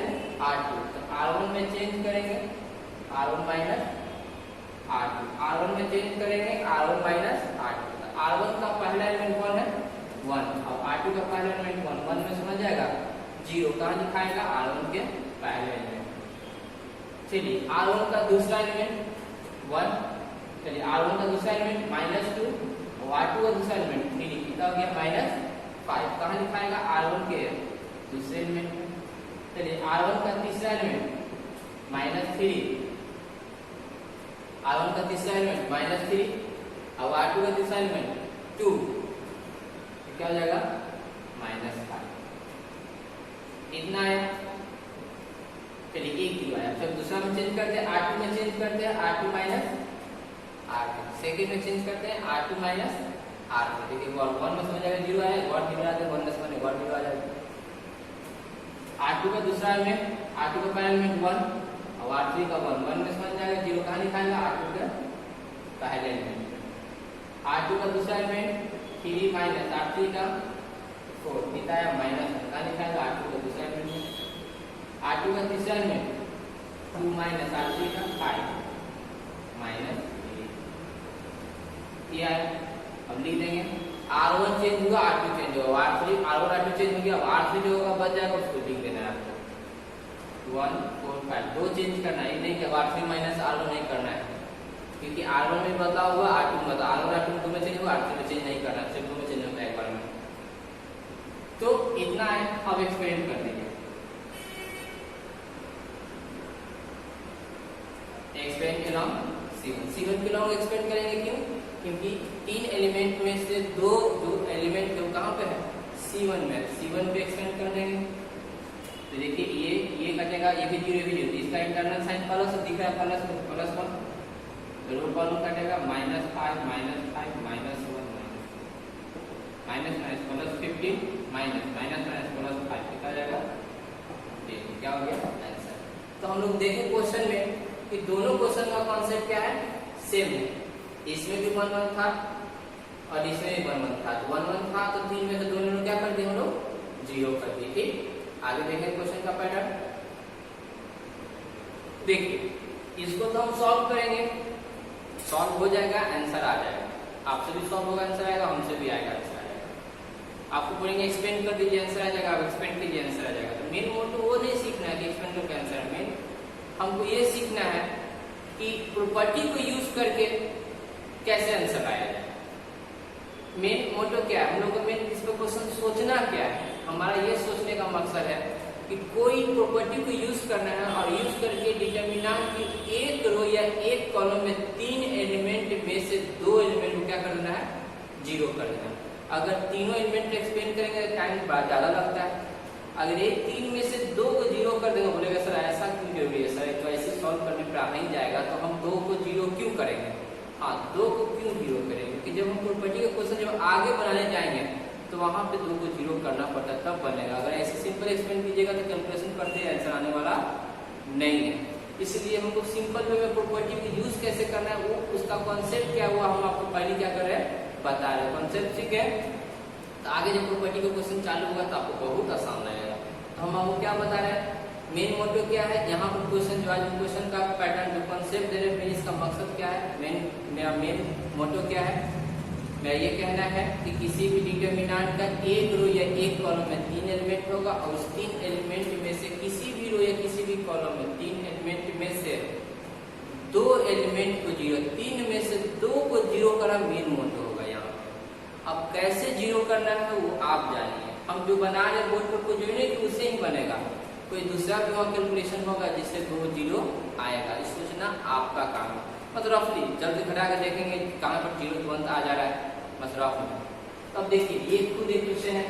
r2, तो r1 में चेंज करेंगे r1 माइनस r2, r1 में चेंज करेंगे r1 माइनस r2। तो r1 का पहला एलिमेंट कौन है, 1, और r2 का पहला एलिमेंट 1 1 में समझ जाएगा 0 कहाँ दिखाएगा, r1 के पहले एलिमेंट। चलिए r1 का दूसरा एलिमेंट 1, चलिए r1 का दूसरा एलिमेंट -2 और r2 का दूसरा एलिमेंट 3, कितना हो गया -5, कहाँ दिखाएगा, r1 के दूसरे एलिमेंट में। चलिए r1 का तीसरा एलिमेंट -3, r1 का तीसरा एलिमेंट -3 और r2 का तीसरा एलिमेंट 2, क्या हो जाएगा -5, इतना है। चलिए एक ही आया, जब दूसरा में चेंज करते हैं r2 में चेंज करते हैं r2 माइनस r2, सेकेंड में चेंज करते हैं r2 माइनस r2। देखिए 1 में समझ जाएगा 0 आया, 1 0 आते 1 में समझ 1 0 आ जाएगा। r2 का दूसरा में r2 का पहला एलिमेंट 1 और r3 का 1 में समझ जाएगा 0 कहाँ लिखाएगा, r2 का पहले एलिमेंट। r2 का दूसरा एलिमेंट 3 माइनस r3 का 4, कितना है -1, कहाँ लिखाएगा, r2 का दूसरा एलिमेंट। r2 का तीसरा एलिमेंट 2 माइनस r3 का 5 -3, ये आया। अब लिख देंगे r1 चेंज हुआ r2 चेंज होगा, r1 r2 चेंज हो गया, अब r3 जो होगा बच जाएगा, उसको लिख देना है आपको 1 4 5, 2 चेंज करना है, नहीं कि r3 माइनस r1 नहीं करना है, क्योंकि r1 में बता हुआ r2 में बता, r1 r2 दो में चेंज हुआ, r3 में चेंज नहीं करना, सिर्फ दो में चेंज होता है एक बार में। तो इतना है, अब एक्सपेरिमेंट कर लीजिए। एक्सपेरिमेंट के नाम C1 के नाम एक्सपेरिमेंट करेंगे, क्यों, क्योंकि 3 एलिमेंट में से 2 जो एलिमेंट जो कहाँ पे है, C1 में, C1 पे एक्सपेरिमेंट कर देंगे। तो देखिए ये कटेगा, ये भी 0 ये भी 0, इसका इंटरनल साइन प्लस दिख रहा है, +1, तो रो कॉलम कटेगा -5 -5 -15 -+5, कितना जाएगा, क्या हो गया आंसर। तो हम लोग देखें क्वेश्चन में कि दोनों क्वेश्चन का कॉन्सेप्ट क्या है, सेम है। इसमें भी 1 1 था और इसमें भी 1 1 था, तो 1 1 था तो 3 में से दोनों ने क्या कर दिया, हम लोग 0 कर दिए। ठीक, आगे देखें क्वेश्चन का पैटर्न। देखिए इसको तो हम सॉल्व करेंगे, सॉल्व हो जाएगा, आंसर आ जाएगा, आपसे भी सॉल्व होगा आंसर आएगा, हमसे भी आएगा आंसर आएगा। आपको बोलेंगे एक्सपेंड कर दीजिए आंसर आ जाएगा, आप एक्सपेंड कीजिए आंसर आ जाएगा। तो मेन मोटो वो नहीं सीखना है कि एक्सपेंड करके आंसर है, मेन हमको ये सीखना है कि प्रॉपर्टी को यूज करके कैसे आंसर आया जाए। मेन मोटो क्या है, हम लोग को मेन इस पर क्वेश्चन सोचना क्या है, हमारा ये सोचने का मकसद है कि कोई प्रॉपर्टी को यूज करना है और यूज करके डिटर्मिनेंट की एक रो या एक कॉलम में 3 एलिमेंट में से 2 एलिमेंट को क्या कर देना है, जीरो कर देना है। अगर तीनों एलिमेंट एक्सप्लेन करेंगे तो टाइम ज्यादा लगता है। अगर एक 3 में से 2 को जीरो कर देंगे, बोलेगा सर ऐसा क्यों जरूरी है सर, तो ऐसे सॉल्व करने पर आ ही जाएगा, तो हम 2 को जीरो क्यों करेंगे। हाँ, 2 को क्यों जीरो करेंगे, क्योंकि जब हम प्रॉपर्टी का क्वेश्चन जब आगे बनाने जाएंगे तो वहां पे 2 को जीरो करना पड़ता है, तब बनेगा। अगर ऐसे सिंपल एक्सप्लेन कीजिएगा तो कैलकुलेशन करते आंसर आने वाला नहीं है। इसलिए हमको सिंपल वे में प्रॉपर्टी को यूज कैसे करना है, वो उसका कॉन्सेप्ट क्या हुआ हम आपको पहले क्या कर रहे हैं, बता रहे हैं। कॉन्सेप्ट ठीक है, तो आगे जब प्रॉपर्टी का क्वेश्चन चालू होगा तो आपको बहुत आसान लगेगा। तो हम आपको क्या बता रहे हैं, मेन मोटो क्या है, यहाँ पर क्वेश्चन जो आज क्वेश्चन का पैटर्न जो कॉन्सेप्ट दे रहे हैं, इसका मकसद क्या है, मेरा मेन मोटो क्या है, मैं ये कहना है कि किसी भी डिटर्मिनेंट का एक रो या एक कॉलम में 3 एलिमेंट होगा और उस 3 एलिमेंट में से किसी भी रो या किसी भी कॉलम में 3 एलिमेंट में से 2 एलिमेंट को जीरो, 3 में से 2 को जीरो करा मेन मोटो होगा यहाँ। अब कैसे जीरो करना है वो आप जानिए, हम जो बना रहे बोर्ड पर को जोड़ने की उससे ही बनेगा, कोई दूसरा भी वहाँ कैलकुलेशन होगा जिससे 2 जीरो आएगा, इस सोचना आपका काम है। मतलब रफली जल्दी घटा के देखेंगे कहाँ पर जीरो तुरंत आ जा रहा है मसरफ में। अब देखिए ये खुद एक क्वेश्चन है,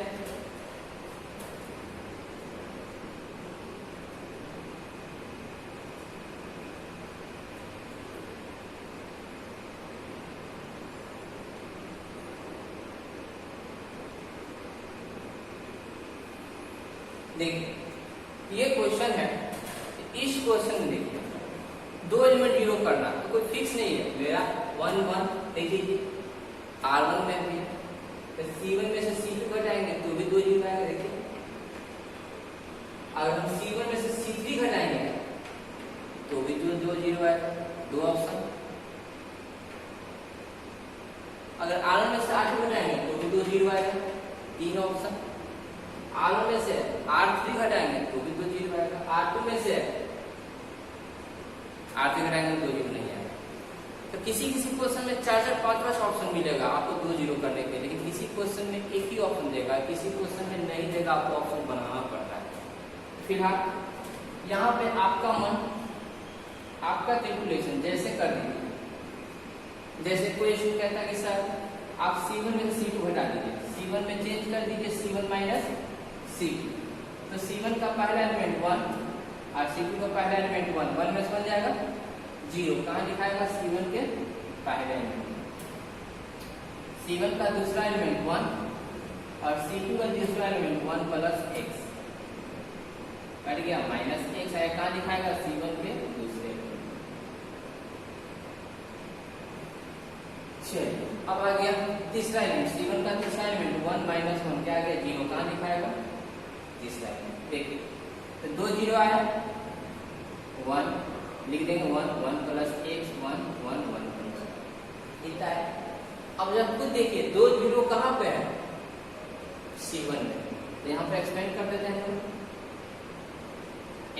देखिए ये क्वेश्चन है, इस क्वेश्चन में देखिए 2 एलिमेंट जीरो करना तो कोई फिक्स नहीं है मेरा 1 1 देखिए R1 में भी है, तो C1 में से C2 घटाएंगे तो भी 2 जीरो आएगा। देखिए अगर हम C1 में से C3 घटाएंगे तो भी 2 जीरो आएगा, 2 ऑप्शन। अगर R1 में से R2 घटाएंगे तो भी 2 जीरो आएगा, 3 ऑप्शन। R1 में से R3 घटाएंगे तो भी 2 जीरो आएगा, R2 में से R3 घटाएंगे तो 2 जीरो नहीं आएगा। तो किसी किसी क्वेश्चन में 4 4 5 5 ऑप्शन मिलेगा आपको 2 जीरो करने के लिए, लेकिन किसी क्वेश्चन में एक ही ऑप्शन देगा, किसी क्वेश्चन में नहीं देगा, आपको ऑप्शन बनाना पड़ता है। फिलहाल यहाँ पे आपका मन आपका कैलकुलेशन जैसे कर दीजिए, जैसे कोई स्टूडेंट कहता है कि सर आप C1 में C2 घटा दीजिए, C1 में चेंज कर दीजिए C1 माइनस C2, तो C1 का पहला एलिमेंट 1 और C2 का पहला एलिमेंट 1, 1 में से बन जाएगा 0, कहाँ दिखाएगा C1 के पहले एलिमेंट, C1 का दूसरा एलिमेंट 1 और C2 का दूसरा एलिमेंट 1 प्लस x, कट गया माइनस x आया, कहाँ दिखाएगा C1 के दूसरे। चलिए अब आ गया तीसरा एलिमेंट, C1 का तीसरा एलिमेंट 1 माइनस 1 क्या आ गया 0, कहाँ दिखाएगा तीसरा एलिमेंट। देखिए तो 2 जीरो आया, 1 लिख देंगे 1 1 प्लस x 1 1 1 इतना है। अब जब खुद देखिए 2 जीरो कहाँ पे है C1 में, तो यहाँ पे एक्सपेंड कर देते हैं,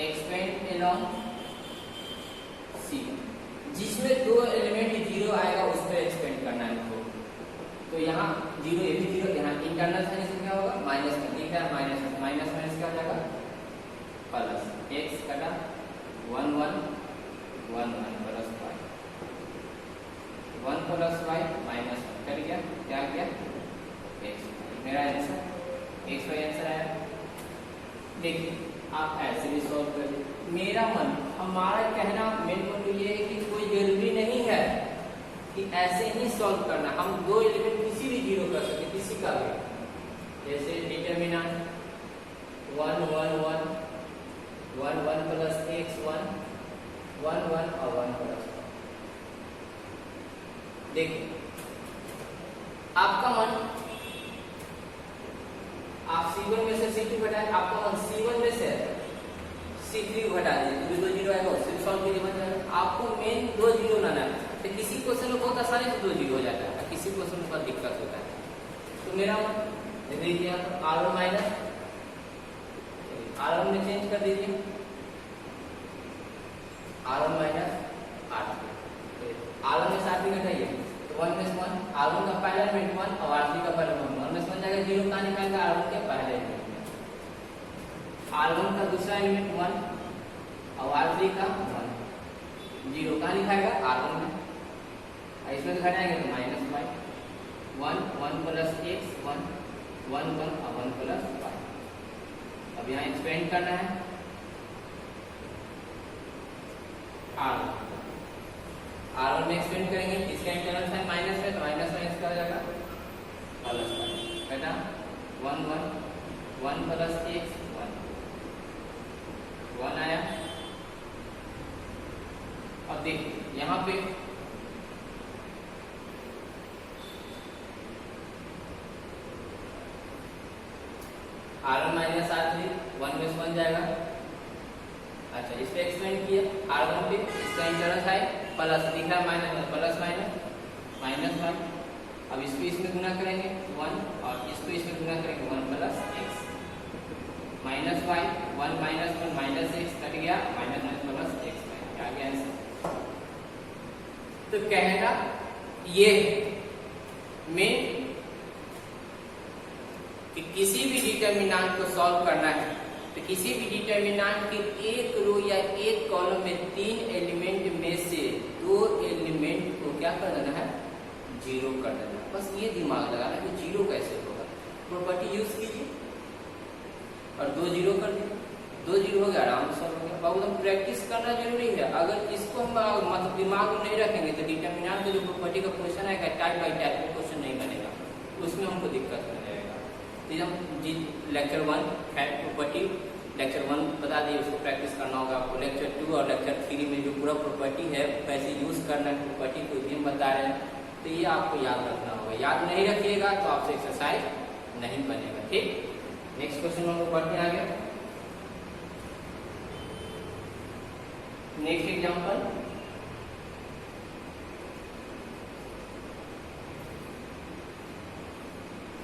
एक्सपेंड अलोंग C1, जिसमें 2 एलिमेंट जीरो आएगा उस पर एक्सपेंड करना है हमको। तो यहाँ जीरो, ये भी जीरो, यहाँ इंटरनल साइन से क्या होगा माइनस में, ठीक है माइनस माइनस क्या हो जाएगा प्लस, x कटा 1 1 1 1 plus y, 1 plus y minus 1 कर गया, क्या गया x, मेरा आंसर x वाई आंसर आया। देखिए आप ऐसे भी सॉल्व करिए। मेरा मन, हमारा कहना मेन पॉइंट ये है कि कोई जरूरी नहीं है कि ऐसे ही सॉल्व करना, हम 2 एलिमेंट किसी भी जीरो कर सकते, किसी का भी, जैसे डिटर्मिनेंट 1 1 1 1 1 प्लस x 1 1 1 और 1 प्लस 1। देखिए आपका मन, आप C1 में से C2 घटाए, आपका मन C1 में से C3 घटा दीजिए, 2 जीरो आएगा, उससे सॉल्व कीजिए बन जाएगा। आपको मेन 2 जीरो लाना है, तो किसी क्वेश्चन में बहुत आसानी से 2 जीरो हो जाता है, किसी क्वेश्चन में बहुत दिक्कत होता है। तो मेरा मन देखिए R1 माइनस R1 में चेंज कर दीजिए, R1 माइनस R3, R1 में 7 घटाइए तो 1 में 1, R1 का पहला एलिमेंट 1 और R3 का पहला एलिमेंट 1 में 1 जाएगा, 0 कहाँ निकालेगा R1 के पहले एलिमेंट में, R1 का दूसरा एलिमेंट 1 और R3 का 1, 0 कहाँ लिखाएगा R1 में, इसमें घटाएंगे तो -5, 1 1 प्लस x 1 1 1 और 1 प्लस 5। अब यहाँ एक्सपेंड करना है R1 में एक्सपेंड करेंगे, इसका इंटरनल साइन माइनस है तो माइनस माइनस क्या हो जाएगा प्लस, बेटा 1 1 1 प्लस x 1 आया। अब देखिए यहाँ पे R1 माइनस R3 1 में 1 जाएगा। अच्छा इस पे एक्सपेंड किया R1 पे, इसका इंटरनल साइन प्लस दिखा माइनस प्लस माइनस 1। अब इसको इसमें गुना करेंगे 1 और इसको इसमें गुना करेंगे 1 plus x, -y 1 minus 1 minus x cut गया, माइनस प्लस x आ गया आंसर। तो कहना ये में कि किसी भी डिटर्मिनेंट को सॉल्व करना है तो किसी भी डिटर्मिनेंट के एक रो या एक कॉलम में 3 एलिमेंट में से 2 एलिमेंट को क्या कर देना है, 0 कर देना है। बस ये दिमाग लगाना कि 0 कैसे होगा, प्रॉपर्टी यूज कीजिए और 2 0 कर दीजिए, 2 0 हो गया, आराम से सॉल्व हो गया। बहुत हम प्रैक्टिस करना जरूरी है, अगर इसको हम मतलब दिमाग में नहीं रखेंगे तो डिटर्मिनेंट का जो प्रॉपर्टी का क्वेश्चन आएगा टाइप बाई टाइप का क्वेश्चन नहीं बनेगा, उसमें हमको दिक्कत हो जाएगा। तो हम लेक्चर 1 प्रॉपर्टी लेक्चर 1 बता दिए, उसको प्रैक्टिस करना होगा आपको। लेक्चर 2 और लेक्चर 3 में जो पूरा प्रॉपर्टी है कैसे यूज करना है प्रॉपर्टी को भी हम बता रहे हैं, तो ये आपको याद रखना होगा। याद नहीं रखिएगा तो आपसे एक्सरसाइज नहीं बनेगा, ठीक। नेक्स्ट क्वेश्चन हम लोग पढ़ते हैं आगे। Next example,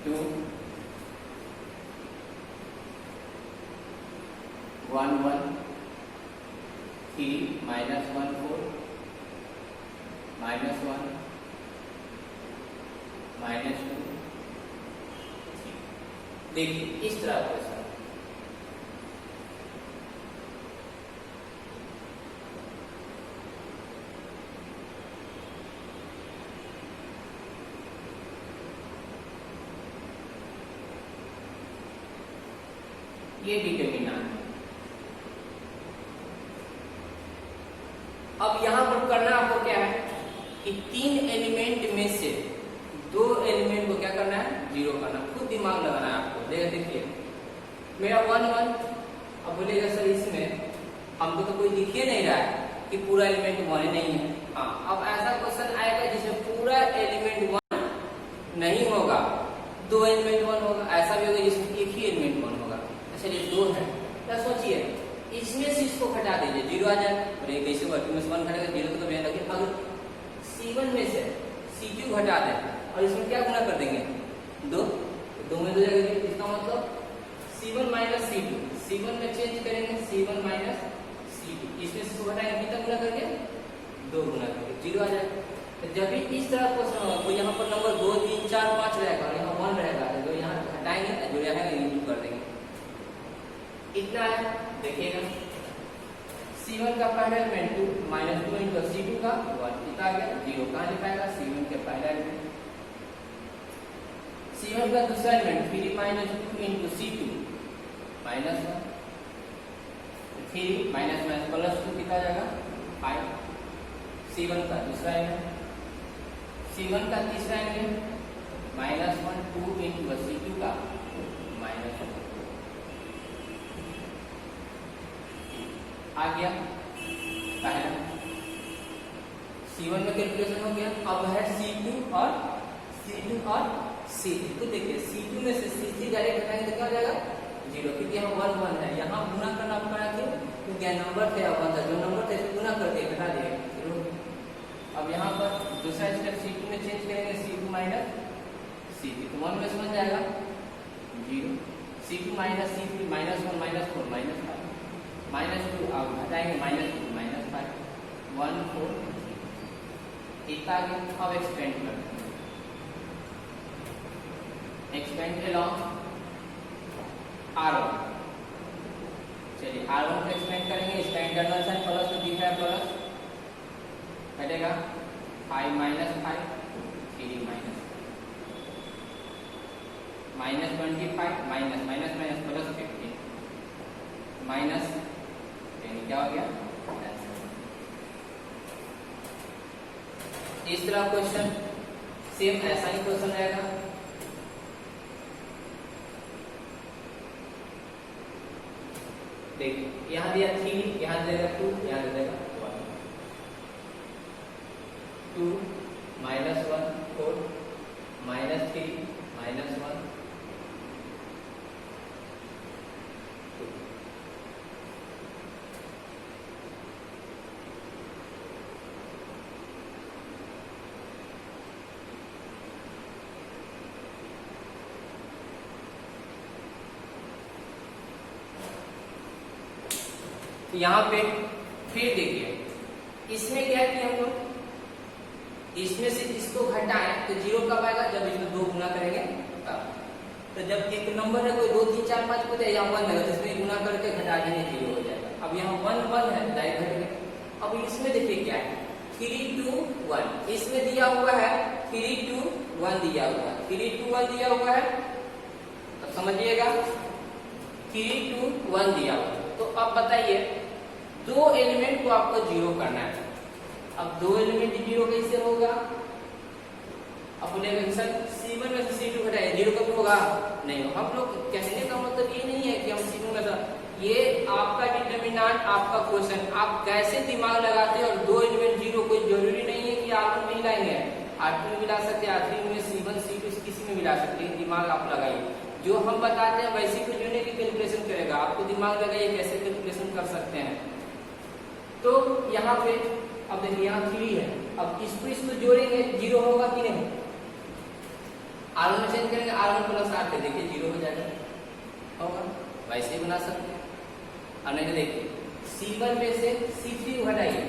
two 1 1 3 -1 4 -1 -2। देखिए इस तरह क्वेश्चन, ये डिटर्मिनेंट। अब यहां पर करना आपको क्या है कि 3 एलिमेंट में से 2 एलिमेंट को क्या करना है, 0 करना। खुद दिमाग लगाना है आपको। देखिए मेरा 1 1, अब बोलेगा सर इसमें हमको तो कोई दिख ही नहीं रहा है कि पूरा एलिमेंट 1 नहीं है। हाँ, अब ऐसा क्वेश्चन आएगा जिसमें पूरा एलिमेंट 1 नहीं होगा, 2 एलिमेंट 1 होगा, ऐसा भी होगा जिसमें एक ही एलिमेंट 1 होगा। चलिए 2 है, क्या सोचिए इसमें से इसको घटा दीजिए, 0 आ जाए। और एक कैसे 2 में से 1 घटेगा 0 तो कभी नहीं लगे। अगर C1 में से C2 घटा दें और इसमें क्या गुना कर देंगे 2, 2 में 2 जाएगा, इसका मतलब C1 माइनस C2, C1 में चेंज करेंगे C1 माइनस C2, इसमें से इसको घटाएंगे कितना गुना करके 2 गुना करके 0 आ जाएगा। तो जब भी इस तरह क्वेश्चन होगा तो यहाँ पर नंबर 2 3 4 5 रहेगा और यहाँ 1 रहेगा, तो यहाँ हटाएंगे जो रहेगा इंटू कर देंगे। इतना है, देखिएगा C1 का पहला एलिमेंट 2 -2 इंटू C2 का 1, कितना आ गया 0। कहाँ लिखाएगा C1 के पहला एलिमेंट। C1 का दूसरा element 3 -2 into C2 -1, 3 minus plus 2 कितना जाएगा 5। C1 का दूसरा एलिमेंट, C1 का तीसरा एलिमेंट -1 2 इंटू C2 का -1 आ गया पहला। C1 में कैलकुलेशन हो गया। अब है C2 और C3। तो देखिए C2 में से C3 डायरेक्ट हटाएंगे तो क्या हो जाएगा 0, क्योंकि यहाँ 1 1 है, यहाँ गुना करना पड़ा क्योंकि यहाँ नंबर थे 1 था, जो नंबर थे गुना करके घटा दिए 0। अब यहाँ पर दूसरा स्टेप C2 में चेंज करेंगे C2 माइनस C3, तो 1 में से 1 जाएगा 0। C2 माइनस C3 -1 -4 -5 -2, अब घटाएंगे -2 -5 1 4 इतना आगे। अब एक्सपेंड करते हैं, एक्सपेंड अलोंग R1, R1 को एक्सपेंड करेंगे, इसका इंटरनल साइन प्लस तो दिख रहा है प्लस, कटेगा 5 minus 5 3 minus 25 minus minus minus plus 15 minus 10 क्या हो गया आंसर। इस तरह क्वेश्चन सेम ऐसा ही क्वेश्चन रहेगा। देखिए यहाँ दिया 3, यहाँ देगा 2, यहाँ देगा 1, 2 माइनस 1 4 माइनस 3 माइनस 1 2। यहाँ पे फिर देखिए इसमें क्या किया हम लोग, इसमें से इसको घटाएं तो 0 कब आएगा, जब इसमें 2 गुना करेंगे तब। तो जब एक नंबर है कोई 2 3 4 5 को यहाँ 1 है तो इसमें गुना करके घटा देंगे 0 हो जाएगा। अब यहाँ 1 1 है डायरेक्ट घट गया। अब इसमें देखिए क्या है 3 2 1, इसमें दिया हुआ है 3 2 1 दिया हुआ है, 3 2 1 दिया हुआ है, अब समझिएगा 3 2 1 दिया हुआ है। तो अब बताइए 2 एलिमेंट को आपको 0 करना है। अब 2 एलिमेंट 0 कैसे होगा, अब बोलेगा सर C1 में से C2 घटाए 0 कब होगा, नहीं होगा। हम लोग कहने का मतलब ये नहीं है कि हम C2 में से, ये आपका डिटरमिनेंट आपका क्वेश्चन आप कैसे दिमाग लगाते हैं। और 2 एलिमेंट 0 कोई जरूरी नहीं है कि R1 में ही लाएंगे, R2 में मिला सकते हैं, R3 में, C1 C2 किसी में मिला सकते हैं। दिमाग आप लगाइए, जो हम बताते हैं वैसे कुछ यूनिट की कैलकुलेशन करेगा, आपको दिमाग लगाइए कैसे कैलकुलेशन कर सकते हैं। तो यहाँ पे अब देखिए यहाँ 3 है, अब इसको जोड़ेंगे 0 होगा कि नहीं, R1 में चेंज करेंगे R1 प्लस R पे देखिए 0 हो जाएगा, होगा वैसे ही बना सकते हैं। अब नहीं देखिए C1 में से C3 घटाइए,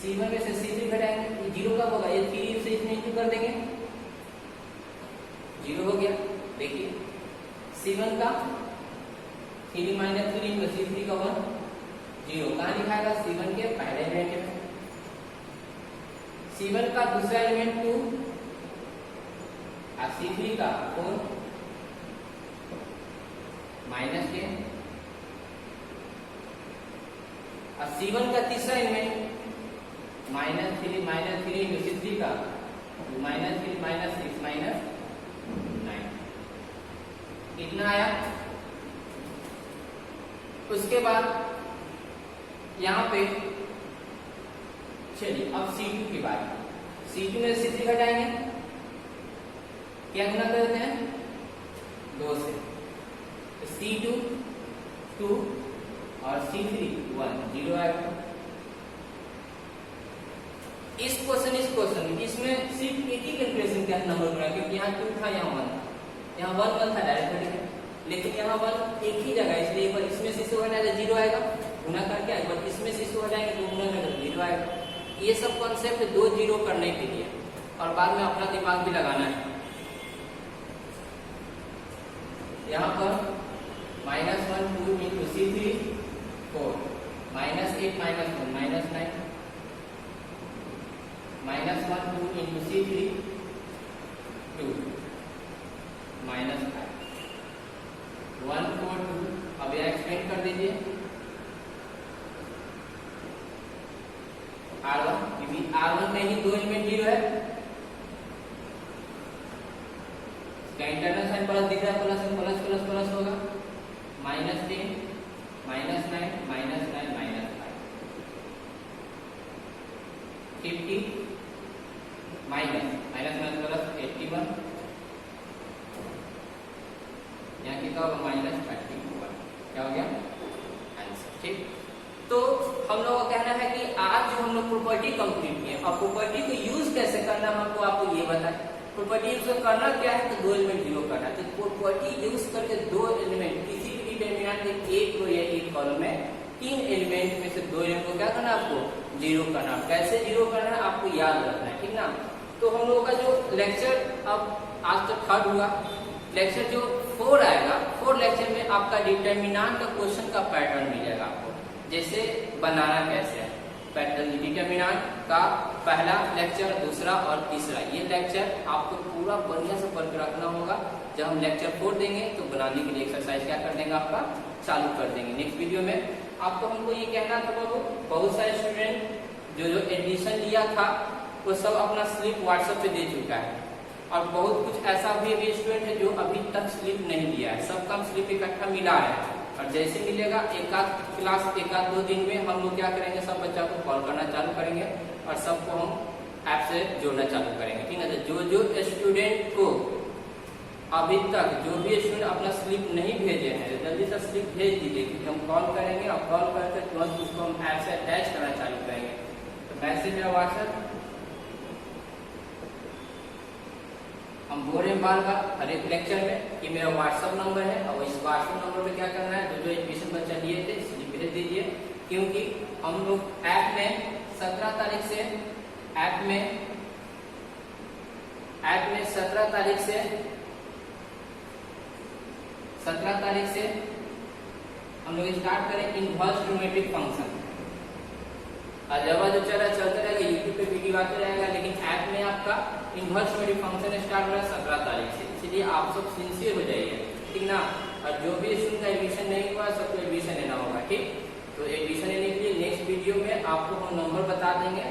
C1 में से C3 घटाएंगे 0 कब होगा, ये 3 से इसमें इंटू कर देंगे 0 हो गया। देखिए C1 का 3 माइनस 3 इंटू C3 का 1 0 कहाँ लिखाएगा, C1 के पहले एलिमेंट में, C1 का दूसरा एलिमेंट 2 और C3 का 4 माइनस 10 और C1 का तीसरा एलिमेंट माइनस 3 इंटू C3 का माइनस 3 माइनस 6 माइनस 9 इतना आया। उसके बाद यहाँ पे चलिए अब C2 की बात, C2 में C3 घटाएंगे, क्या गुना करते हैं 2 से, तो C2 2 और C3 1 0 आएगा। इस क्वेश्चन इसमें सिर्फ एक ही कैलकुलेशन का नंबर गुना, क्योंकि यहाँ 2 था यहाँ 1 था, यहाँ 1 1 था डायरेक्ट घटेगा, लेकिन यहाँ 1 एक ही जगह, इसलिए एक बार इसमें से इसको घटाएगा 0 आएगा, गुना करके एक बार इसमें से इसको घटाएंगे तो गुना करके 0 आएगा। ये सब कॉन्सेप्ट 2 0 करने के लिए, और बाद में अपना दिमाग भी लगाना है। यहाँ पर -1 2 इंटू C3 4 -8 -1 -9 -1 2 इंटू C3 2 -5 1 4 2। अब यह एक्सपेंड कर दीजिए R1, क्योंकि R1 में ही 2 एलिमेंट 0 है, इसका इंटरनल साइन प्लस दिख रहा है, प्लस प्लस प्लस प्लस होगा, -10 -9 -9 -5 50 माइनस माइनस माइनस प्लस 81, यहाँ कितना होगा -31, क्या हो गया आंसर। ठीक, तो हम लोग का कहना है कि आज जो हम लोग प्रॉपर्टी कंप्लीट किए, अब प्रॉपर्टी को यूज कैसे करना हमको आपको ये बताएं। प्रॉपर्टी यूज करना क्या है, तो 2 एलिमेंट 0 करना है। तो प्रॉपर्टी यूज करके 2 एलिमेंट किसी भी डिटरमिनेंट के एक रो या एक कॉलम में 3 एलिमेंट में से 2 एलिमेंट को क्या करना है, आपको 0 करना। कैसे 0 करना है आपको याद रखना है, ठीक ना। तो हम लोगों का जो लेक्चर अब आज तक 3rd हुआ, लेक्चर जो 4 आएगा फोर्थ लेक्चर में आपका डिटर्मिनेंट का क्वेश्चन का पैटर्न मिलेगा आपको, जैसे बनाना कैसे है। पैटर्न डिटर्मिनेंट का पहला लेक्चर, दूसरा और तीसरा, ये लेक्चर आपको पूरा बढ़िया से पढ़ के रखना होगा। जब हम लेक्चर 4 देंगे तो बनाने के लिए एक्सरसाइज क्या कर देंगे आपका चालू कर देंगे। नेक्स्ट वीडियो में आपको हमको ये कहना था बाबू, बहुत सारे स्टूडेंट जो एडमिशन लिया था वो सब अपना स्लिप व्हाट्सएप पे दे चुका है, और बहुत कुछ ऐसा भी स्टूडेंट है जो अभी तक स्लिप नहीं लिया है। सबका हम स्लिप इकट्ठा मिला है, और जैसे मिलेगा एक आध क्लास, एक आध 2 दिन में हम लोग क्या करेंगे, सब बच्चा को कॉल करना चालू करेंगे और सबको हम ऐप से जोड़ना चालू करेंगे। ठीक है, तो जो स्टूडेंट को अभी तक जो भी स्टूडेंट अपना स्लिप नहीं भेजे हैं, जल्दी से स्लिप भेज दीजिए, क्योंकि हम कॉल करेंगे और कॉल करके तुरंत उसको हम ऐप से अटैच करना चालू करेंगे। तो मैसेज मेरा व्हाट्सएप हम बोल रहे हैं बार बार हर एक लेक्चर में कि मेरा व्हाट्सएप नंबर है, और इस व्हाट्सएप नंबर पे क्या करना है, जो एडमिशन बच्चा लिए थे स्लिप भेज दीजिए, क्योंकि हम लोग ऐप में 17 तारीख से ऐप में 17 तारीख से हम लोग स्टार्ट करें इनवर्स ट्रिग्नोमेट्रिक फंक्शन। अलजेब्रा जो चलते रहेगा, यूट्यूब पे वीडियो आते रहेगा, लेकिन ऐप में आपका इनवर्स ट्रिग्नोमेट्रिक फंक्शन स्टार्ट हो रहा है 17 तारीख से, इसलिए आप सब सिंसियर हो जाइए, ठीक ना। और जो भी स्टूडेंट का एडमिशन नहीं हुआ सबको एडमिशन लेना होगा, ठीक। तो एडमिशन लेने के लिए नेक्स्ट वीडियो में आपको हम नंबर बता देंगे,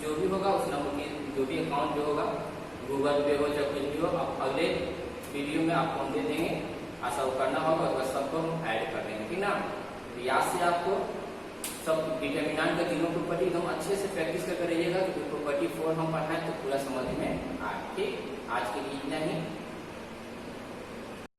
जो भी होगा उस नंबर की जो भी अकाउंट जो होगा, गूगल पे हो चाहे कुछ भी हो, आप अगले वीडियो में आपको हम दे देंगे। ऐसा करना होगा, उसका सबको हम ऐड कर देंगे, ठीक ना। तो याद से आपको सब डिटर्मिनेंट का तीनों प्रॉपर्टी एकदम अच्छे से प्रैक्टिस करके रहिएगा, क्योंकि प्रॉपर्टी 4 हम पढ़ाएं तो पूरा समझ में आए, ठीक। आज के लिए इतना ही।